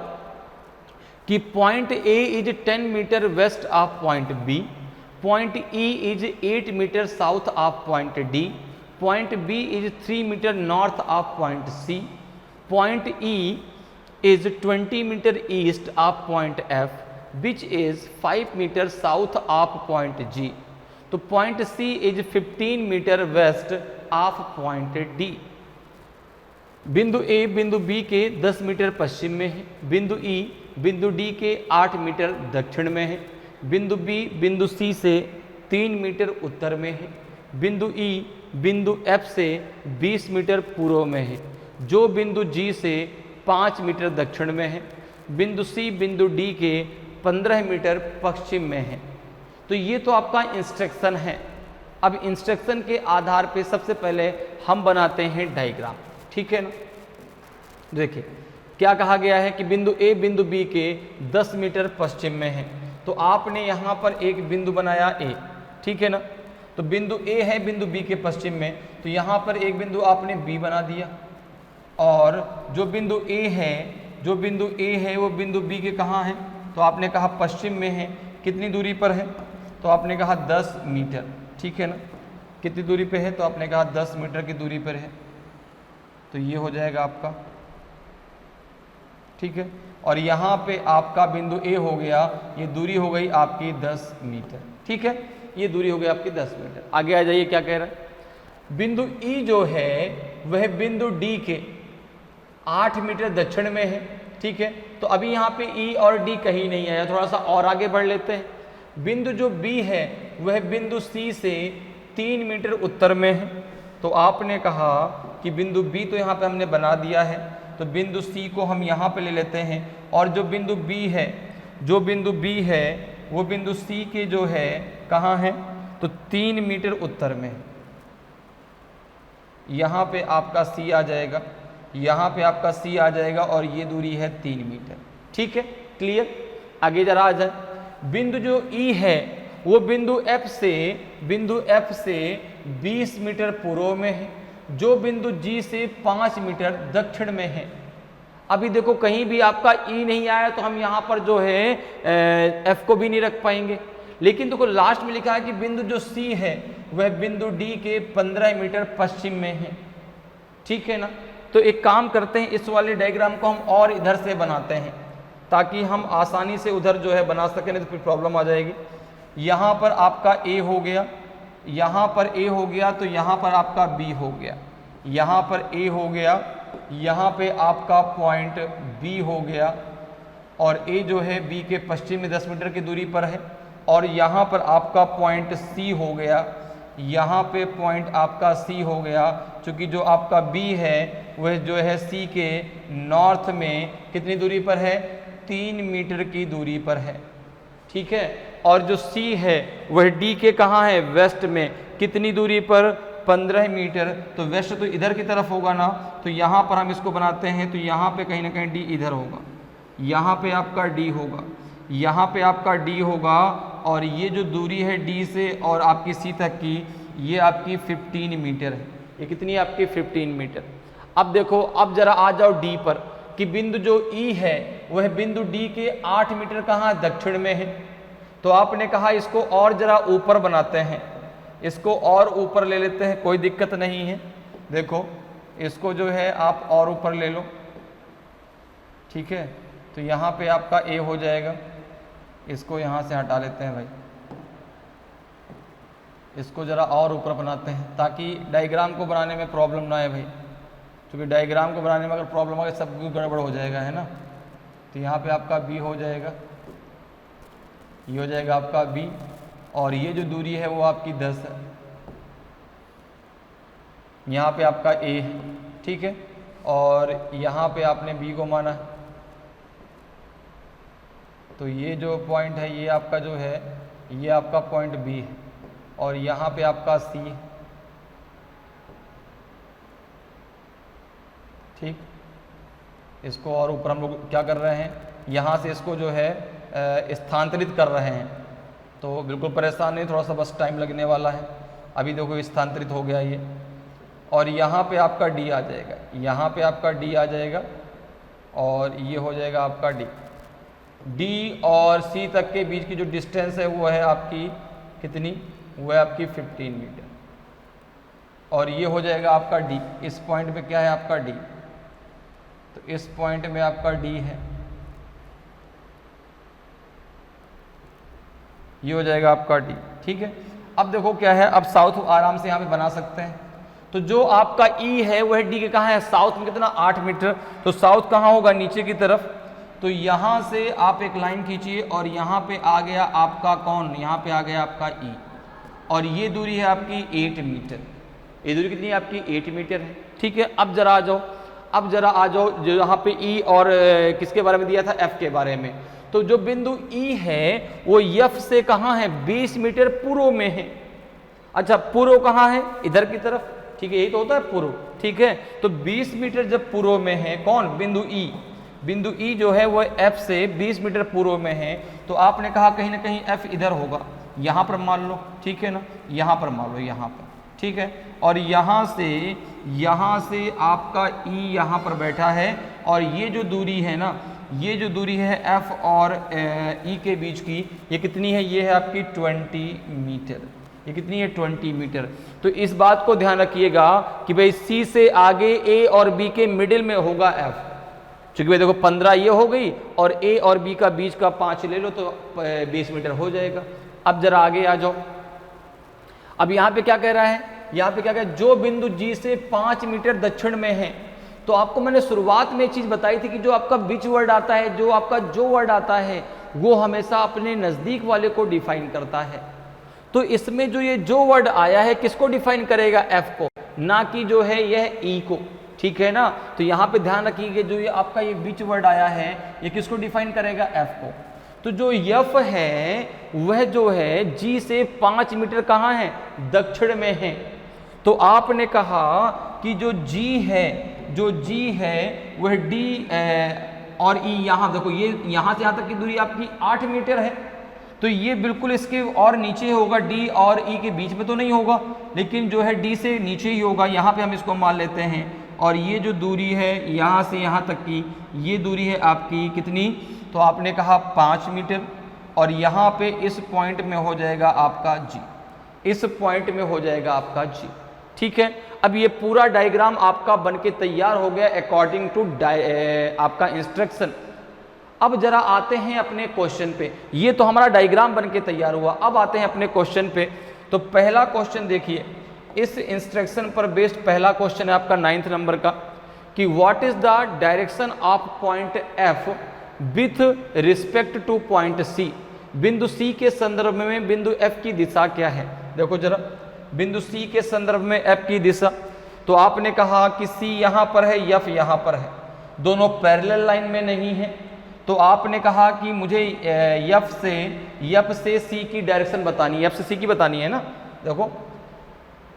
कि point A is 10 metre west of point B, point E is 8 metre south of point D, point B is 3 metre north of point C, point E is 20 meter east of point F, which is 5 meter south of point G. तो point C is 15 meter west of point D. बिंदु A बिंदु B के 10 metre पश्चिम में है, बिंदु E बिंदु D के 8 metre दक्षिण में है, बिंदु B बिंदु C से 3 मीटर उत्तर में है, बिंदु E बिंदु F से 20 मीटर पूर्व में है, जो बिंदु G से 5 मीटर दक्षिण में है, बिंदु C बिंदु D के 15 मीटर पश्चिम में है। तो ये तो आपका इंस्ट्रक्शन है। अब इंस्ट्रक्शन के आधार पे सबसे पहले हम बनाते हैं डायग्राम। ठीक है ना, देखिए क्या कहा गया है कि बिंदु A बिंदु B के 10 मीटर पश्चिम में है। तो आपने यहाँ पर एक बिंदु बनाया A, ठीक है ना। तो बिंदु A है बिंदु B के पश्चिम में, तो यहाँ पर एक बिंदु आपने B बना दिया, और जो बिंदु A है वो बिंदु B के कहाँ है, तो आपने कहा पश्चिम में है। कितनी दूरी पर है, तो आपने कहा 10 मीटर। ठीक है ना, कितनी दूरी पे है, तो आपने कहा 10 मीटर की दूरी पर है। तो ये हो जाएगा आपका, ठीक है। और यहाँ पे आपका बिंदु A हो गया, ये दूरी हो गई आपकी 10 मीटर। ठीक है, ये दूरी हो गई आपकी 10 मीटर। आगे आ जाइए, क्या कह रहा है। बिंदु E जो है वह बिंदु D के 8 मीटर दक्षिण में है। ठीक है, तो अभी यहाँ पे E और D कहीं नहीं आया, थोड़ा सा और आगे बढ़ लेते हैं। बिंदु जो B है वह बिंदु C से 3 मीटर उत्तर में है। तो आपने कहा कि बिंदु B तो यहाँ पे हमने बना दिया है, तो बिंदु C को हम यहाँ पे ले लेते हैं, और जो बिंदु B है वो बिंदु C के जो है कहाँ है, तो 3 मीटर उत्तर में। यहाँ पे आपका C आ जाएगा, यहाँ पे आपका C आ जाएगा, और ये दूरी है 3 मीटर। ठीक है, क्लियर। आगे जरा आ जाए। बिंदु जो E है वो बिंदु F से 20 मीटर पूर्व में है, जो बिंदु G से 5 मीटर दक्षिण में है। अभी देखो कहीं भी आपका E नहीं आया, तो हम यहाँ पर जो है F को भी नहीं रख पाएंगे। लेकिन देखो लास्ट में लिखा है कि बिंदु जो C है वह बिंदु D के 15 मीटर पश्चिम में है। ठीक है ना, तो एक काम करते हैं, इस वाले डायग्राम को हम और इधर से बनाते हैं, ताकि हम आसानी से उधर जो है बना सकें, नहीं तो फिर प्रॉब्लम आ जाएगी। यहाँ पर आपका A हो गया, यहाँ पर A हो गया, तो यहाँ पर आपका B हो गया, यहाँ पर A हो गया, यहाँ पे आपका पॉइंट B हो गया, और A जो है B के पश्चिम में 10 मीटर की दूरी पर है, और यहाँ पर आपका पॉइंट C हो गया, यहाँ पे पॉइंट आपका C हो गया, क्योंकि जो आपका B है वह जो है C के नॉर्थ में कितनी दूरी पर है, 3 मीटर की दूरी पर है। ठीक है, और जो C है वह D के कहाँ है, वेस्ट में, कितनी दूरी पर, 15 मीटर। तो वेस्ट तो इधर की तरफ होगा ना, तो यहाँ पर हम इसको बनाते हैं, तो यहाँ पे कहीं ना कहीं D इधर होगा, यहाँ पे आपका D होगा, यहाँ पे आपका D होगा, और ये जो दूरी है D से और आपकी C तक की, ये आपकी 15 मीटर है। ये कितनी है आपकी, 15 मीटर। अब देखो, अब जरा आ जाओ D पर, कि बिंदु जो E है वह बिंदु D के 8 मीटर कहाँ, दक्षिण में है। तो आपने कहा इसको और जरा ऊपर बनाते हैं, इसको और ऊपर ले लेते हैं, कोई दिक्कत नहीं है। देखो इसको जो है आप और ऊपर ले लो। ठीक है, तो यहाँ पे आपका A हो जाएगा, इसको यहाँ से हटा लेते हैं भाई, इसको ज़रा और ऊपर बनाते हैं, ताकि डायग्राम को बनाने में प्रॉब्लम ना आए भाई, क्योंकि डायग्राम को बनाने में अगर प्रॉब्लम आ गई सब कुछ गड़बड़ हो जाएगा, है ना। तो यहाँ पे आपका B हो जाएगा, ये हो जाएगा आपका B, और ये जो दूरी है वो आपकी 10 है, यहाँ पे आपका A है। ठीक है, और यहाँ पे आपने बी को माना, तो ये जो पॉइंट है ये आपका जो है ये आपका पॉइंट बी है, और यहाँ पे आपका सी है। ठीक, इसको और ऊपर हम लोग क्या कर रहे हैं, यहाँ से इसको जो है स्थानांतरित कर रहे हैं। तो बिल्कुल परेशान नहीं, थोड़ा सा बस टाइम लगने वाला है। अभी देखो स्थानांतरित हो गया ये, और यहाँ पे आपका डी आ जाएगा, यहाँ पे आपका डी आ जाएगा, और ये हो जाएगा आपका डी। डी और सी तक के बीच की जो डिस्टेंस है वो है आपकी कितनी, वो है आपकी 15 मीटर, और ये हो जाएगा आपका डी। इस पॉइंट पे क्या है आपका डी, तो इस पॉइंट में आपका डी है, ये हो जाएगा आपका डी। ठीक है, अब देखो क्या है, अब साउथ आराम से यहाँ पे बना सकते हैं। तो जो आपका ई है वह डी के कहाँ है, साउथ में कितना 8 मीटर, तो साउथ कहाँ होगा, नीचे की तरफ। तो यहाँ से आप एक लाइन खींचिए और यहाँ पे आ गया आपका कौन, यहाँ पे आ गया आपका ई, और ये दूरी है आपकी 8 मीटर। ये दूरी कितनी है आपकी 8 मीटर है। ठीक है, अब जरा आ जाओ, अब जरा आ जाओ जो यहाँ पे ई और किसके बारे में दिया था, एफ के बारे में। तो जो बिंदु ई है वो एफ से कहाँ है, 20 मीटर पूर्व में है। अच्छा, पूर्व कहाँ है, इधर की तरफ। ठीक है, यही तो होता है पूर्व। ठीक है, तो 20 मीटर जब पूर्व में है कौन, बिंदु ई, बिंदु ई जो है वो एफ से 20 मीटर पूर्व में है। तो आपने कहा कहीं ना कहीं एफ इधर होगा, यहाँ पर मान लो। ठीक है ना, यहाँ पर मान लो, यहाँ पर। ठीक है, और यहाँ से आपका ई यहाँ पर बैठा है, और ये जो दूरी है ना, ये जो दूरी है एफ और ई के बीच की, ये कितनी है, ये है आपकी 20 मीटर। ये कितनी है, 20 मीटर। तो इस बात को ध्यान रखिएगा कि भाई सी से आगे ए और बी के मिडिल में होगा एफ। चूंकि भाई देखो 15 ये हो गई, और ए और बी का बीच का 5 ले लो तो 20 मीटर हो जाएगा। अब जरा आगे आ जाओ, अब यहाँ पे क्या कह रहा है, यहाँ पे क्या कह रहा है, जो बिंदु जी से 5 मीटर दक्षिण में है। तो आपको मैंने शुरुआत में एक चीज बताई थी कि जो आपका बीच वर्ड आता है, जो आपका जो वर्ड आता है, वो हमेशा अपने नजदीक वाले को डिफाइन करता है। तो इसमें जो ये जो वर्ड आया है किसको डिफाइन करेगा, एफ को, ना कि जो है यह ई को। ठीक है ना, तो यहाँ पे ध्यान रखिए जो ये आपका ये बीच वर्ड आया है ये किसको डिफाइन करेगा, एफ को। तो जो एफ है वह जो है जी से 5 मीटर कहाँ है, दक्षिण में है। तो आपने कहा कि जो जी है वह डी और ई, यहाँ देखो ये यहाँ से यहाँ तक की दूरी आपकी 8 मीटर है। तो ये बिल्कुल इसके और नीचे होगा, डी और ई के बीच में तो नहीं होगा, लेकिन जो है डी से नीचे ही होगा। यहाँ पे हम इसको मान लेते हैं, और ये जो दूरी है यहाँ से यहाँ तक की, ये दूरी है आपकी कितनी, तो आपने कहा 5 मीटर, और यहाँ पे इस पॉइंट में हो जाएगा आपका जी, इस पॉइंट में हो जाएगा आपका जी। ठीक है, अब ये पूरा डायग्राम आपका बनके तैयार हो गया अकॉर्डिंग टू आपका इंस्ट्रक्शन। अब जरा आते हैं अपने क्वेश्चन पे। ये तो हमारा डायग्राम बनके तैयार हुआ, अब आते हैं अपने क्वेश्चन पे। तो पहला क्वेश्चन देखिए, इस इंस्ट्रक्शन पर बेस्ड पहला क्वेश्चन है आपका 9th नंबर का, कि what is the direction of point F with respect to point C. बिंदु सी के संदर्भ में बिंदु एफ की दिशा क्या है। देखो जरा, बिंदु सी के संदर्भ में एफ की दिशा, तो आपने कहा कि सी यहाँ पर है, एफ यहाँ पर है, दोनों पैरेलल लाइन में नहीं है। तो आपने कहा कि मुझे एफ से सी की डायरेक्शन बतानी है, एफ से सी की बतानी है ना। देखो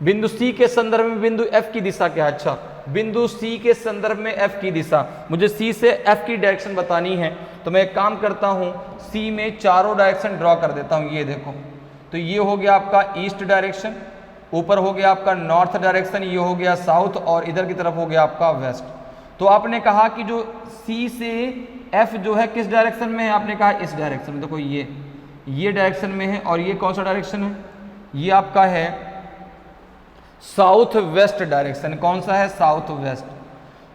बिंदु सी के संदर्भ में बिंदु एफ की दिशा क्या है, अच्छा बिंदु सी के संदर्भ में एफ की दिशा, मुझे सी से एफ की डायरेक्शन बतानी है। तो मैं एक काम करता हूँ, सी में चारों डायरेक्शन ड्रॉ कर देता हूँ। ये देखो, तो ये हो गया आपका ईस्ट डायरेक्शन, ऊपर हो गया आपका नॉर्थ डायरेक्शन, ये हो गया साउथ, और इधर की तरफ हो गया आपका वेस्ट। तो आपने कहा कि जो सी से एफ जो है किस डायरेक्शन में है, आपने कहा इस डायरेक्शन में। देखो ये डायरेक्शन में है, और ये कौन सा डायरेक्शन है, ये आपका है साउथ वेस्ट डायरेक्शन। कौन सा है, साउथ वेस्ट।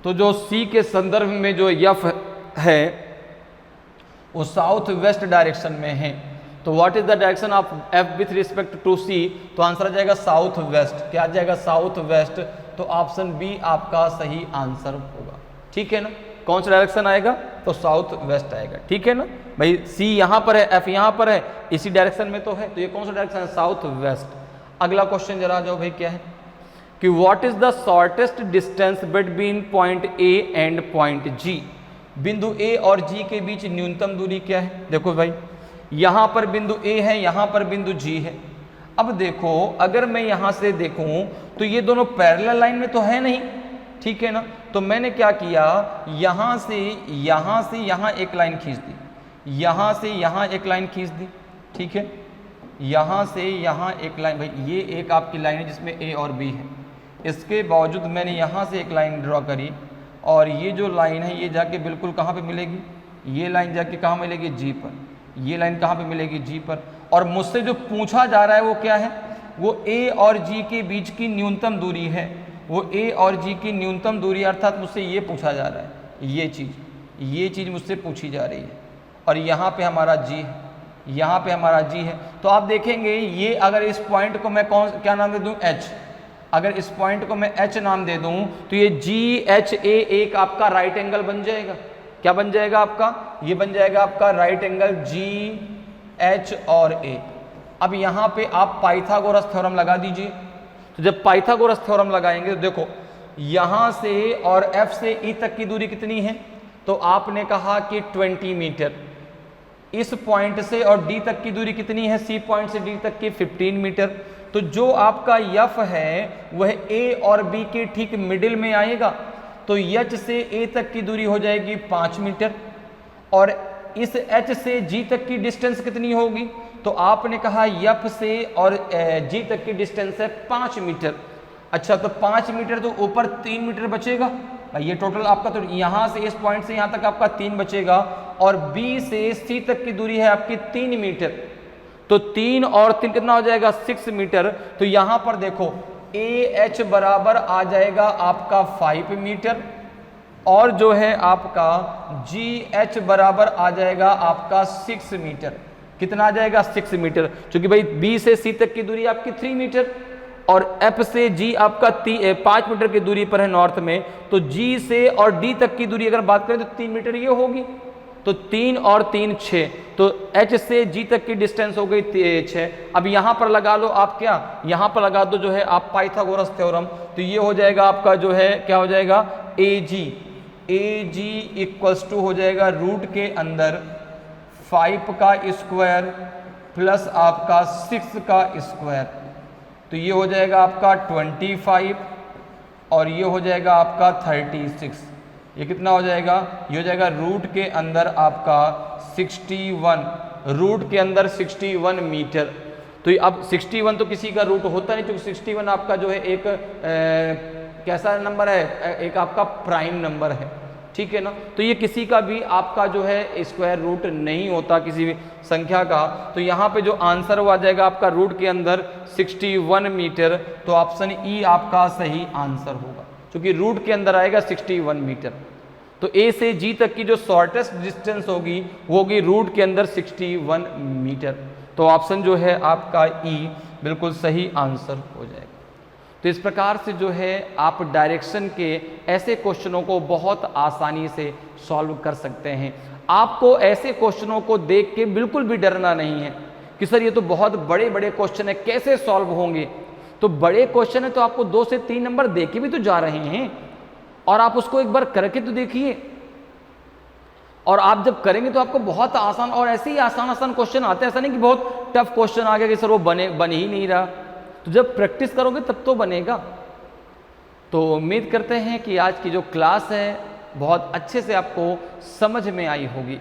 तो जो सी के संदर्भ में जो एफ है वो साउथ वेस्ट डायरेक्शन में है। तो what is the direction of F with respect to C, तो आंसर आ जाएगा साउथ वेस्ट। क्या आ जाएगा, साउथ वेस्ट। तो ऑप्शन बी आपका सही आंसर होगा। ठीक है ना, कौन सा डायरेक्शन आएगा, तो साउथ वेस्ट आएगा। ठीक है ना भाई, सी यहाँ पर है, एफ यहाँ पर है, इसी डायरेक्शन में तो है, तो ये कौन सा डायरेक्शन है, साउथ वेस्ट। अगला क्वेश्चन जरा आ जाओ भाई, क्या है, कि what is the shortest distance between point A and point G. बिंदु ए और जी के बीच न्यूनतम दूरी क्या है? देखो भाई, यहाँ पर बिंदु ए है, यहाँ पर बिंदु जी है। अब देखो, अगर मैं यहाँ से देखूँ तो ये दोनों पैरेलल लाइन में तो है नहीं, ठीक है ना। तो मैंने क्या किया, यहाँ से यहाँ एक लाइन खींच दी, यहाँ से यहाँ एक लाइन खींच दी, ठीक है। यहाँ से यहाँ एक लाइन, भाई ये एक आपकी लाइन है जिसमें ए और बी है, इसके बावजूद मैंने यहाँ से एक लाइन ड्रॉ करी, और ये जो लाइन है ये जाके बिल्कुल कहाँ पे मिलेगी, ये लाइन जाके कहाँ मिलेगी, जी पर। ये लाइन कहाँ पे मिलेगी, जी पर। और मुझसे जो पूछा जा रहा है वो क्या है, वो ए और जी के बीच की न्यूनतम दूरी है, वो ए और जी की न्यूनतम दूरी, अर्थात मुझसे ये पूछा जा रहा है, ये चीज़ मुझसे पूछी जा रही है। और यहाँ पे हमारा जी है, यहाँ पे हमारा जी है। तो आप देखेंगे ये, अगर इस पॉइंट को मैं क्या नाम दे दूँ, एच। अगर इस पॉइंट को मैं एच नाम दे दूँ तो ये जी एच ए एक आपका राइट एंगल बन जाएगा। क्या बन जाएगा आपका, ये बन जाएगा आपका राइट एंगल जी एच और ए। अब यहाँ पे आप पाइथागोरस थ्योरम लगा दीजिए। तो जब पाइथागोरस थ्योरम लगाएंगे तो देखो, यहाँ से और एफ से ई तक की दूरी कितनी है, तो आपने कहा कि 20 मीटर। इस पॉइंट से और डी तक की दूरी कितनी है, सी पॉइंट से डी तक की 15 मीटर। तो जो आपका यफ है वह ए और बी के ठीक मिडिल में आएगा। तो एच से ए तक की दूरी हो जाएगी 5 मीटर, और इस एच से जी तक की डिस्टेंस कितनी होगी, तो आपने कहा यफ से और जी तक की डिस्टेंस है 5 मीटर। अच्छा, तो 5 मीटर तो ऊपर 3 मीटर बचेगा, ये टोटल आपका, तो यहाँ से इस पॉइंट से यहाँ तक आपका 3 बचेगा, और बी से सी तक की दूरी है आपकी 3 मीटर। तो 3 और 3 कितना हो जाएगा, 6 मीटर। तो यहाँ पर देखो ए एच बराबर आ जाएगा आपका 5 मीटर, और जो है आपका जी एच बराबर आ जाएगा आपका 6 मीटर। कितना आ जाएगा, 6 मीटर, क्योंकि भाई बी से सी तक की दूरी आपकी 3 मीटर, और एफ से जी आपका 5 मीटर की दूरी पर है नॉर्थ में। तो जी से और डी तक की दूरी अगर बात करें तो 3 मीटर ये होगी। तो 3 और 3 6, तो एच से जी तक की डिस्टेंस हो गई 6। अब यहाँ पर लगा लो आप, क्या यहाँ पर लगा दो जो है आप पाइथागोरस थ्योरम। तो ये हो जाएगा आपका जो है, क्या हो जाएगा, ए जी इक्वल्स टू हो जाएगा रूट के अंदर 5 का स्क्वायर प्लस आपका 6 का स्क्वायर। तो ये हो जाएगा आपका 25, और ये हो जाएगा आपका 36। ये कितना हो जाएगा, ये हो जाएगा रूट के अंदर आपका 61, रूट के अंदर 61 मीटर। तो अब 61 तो किसी का रूट होता नहीं, क्योंकि 61 आपका जो है एक कैसा नंबर है, एक आपका प्राइम नंबर है, ठीक है ना। तो ये किसी का भी आपका जो है स्क्वायर रूट नहीं होता किसी भी संख्या का। तो यहाँ पे जो आंसर वो आ जाएगा आपका रूट के अंदर 61 मीटर। तो ऑप्शन ई आपका सही आंसर होगा, क्योंकि रूट के अंदर आएगा 61 मीटर। तो ए से जी तक की जो शॉर्टेस्ट डिस्टेंस होगी वो होगी रूट के अंदर 61 मीटर। तो ऑप्शन जो है आपका ई बिल्कुल सही आंसर हो जाएगा। तो इस प्रकार से जो है आप डायरेक्शन के ऐसे क्वेश्चनों को बहुत आसानी से सॉल्व कर सकते हैं। आपको ऐसे क्वेश्चनों को देख के बिल्कुल भी डरना नहीं है कि सर ये तो बहुत बड़े बड़े क्वेश्चन है, कैसे सॉल्व होंगे। तो बड़े क्वेश्चन है तो आपको 2 से 3 नंबर देके भी तो जा रहे हैं, और आप उसको एक बार करके तो देखिए। और आप जब करेंगे तो आपको बहुत आसान, और ऐसे ही आसान क्वेश्चन आते हैं, ऐसा नहीं कि बहुत टफ क्वेश्चन आ गया कि सर वो बन ही नहीं रहा। तो जब प्रैक्टिस करोगे तब तो बनेगा। तो उम्मीद करते हैं कि आज की जो क्लास है बहुत अच्छे से आपको समझ में आई होगी।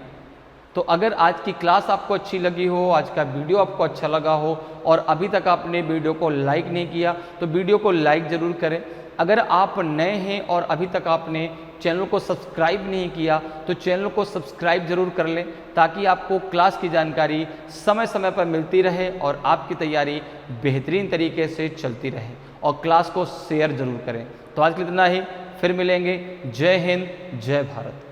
तो अगर आज की क्लास आपको अच्छी लगी हो, आज का वीडियो आपको अच्छा लगा हो, और अभी तक आपने वीडियो को लाइक नहीं किया तो वीडियो को लाइक ज़रूर करें। अगर आप नए हैं और अभी तक आपने चैनल को सब्सक्राइब नहीं किया तो चैनल को सब्सक्राइब जरूर कर लें, ताकि आपको क्लास की जानकारी समय समय पर मिलती रहे और आपकी तैयारी बेहतरीन तरीके से चलती रहे। और क्लास को शेयर जरूर करें। तो आज के लिए इतना ही, फिर मिलेंगे। जय हिंद, जय भारत।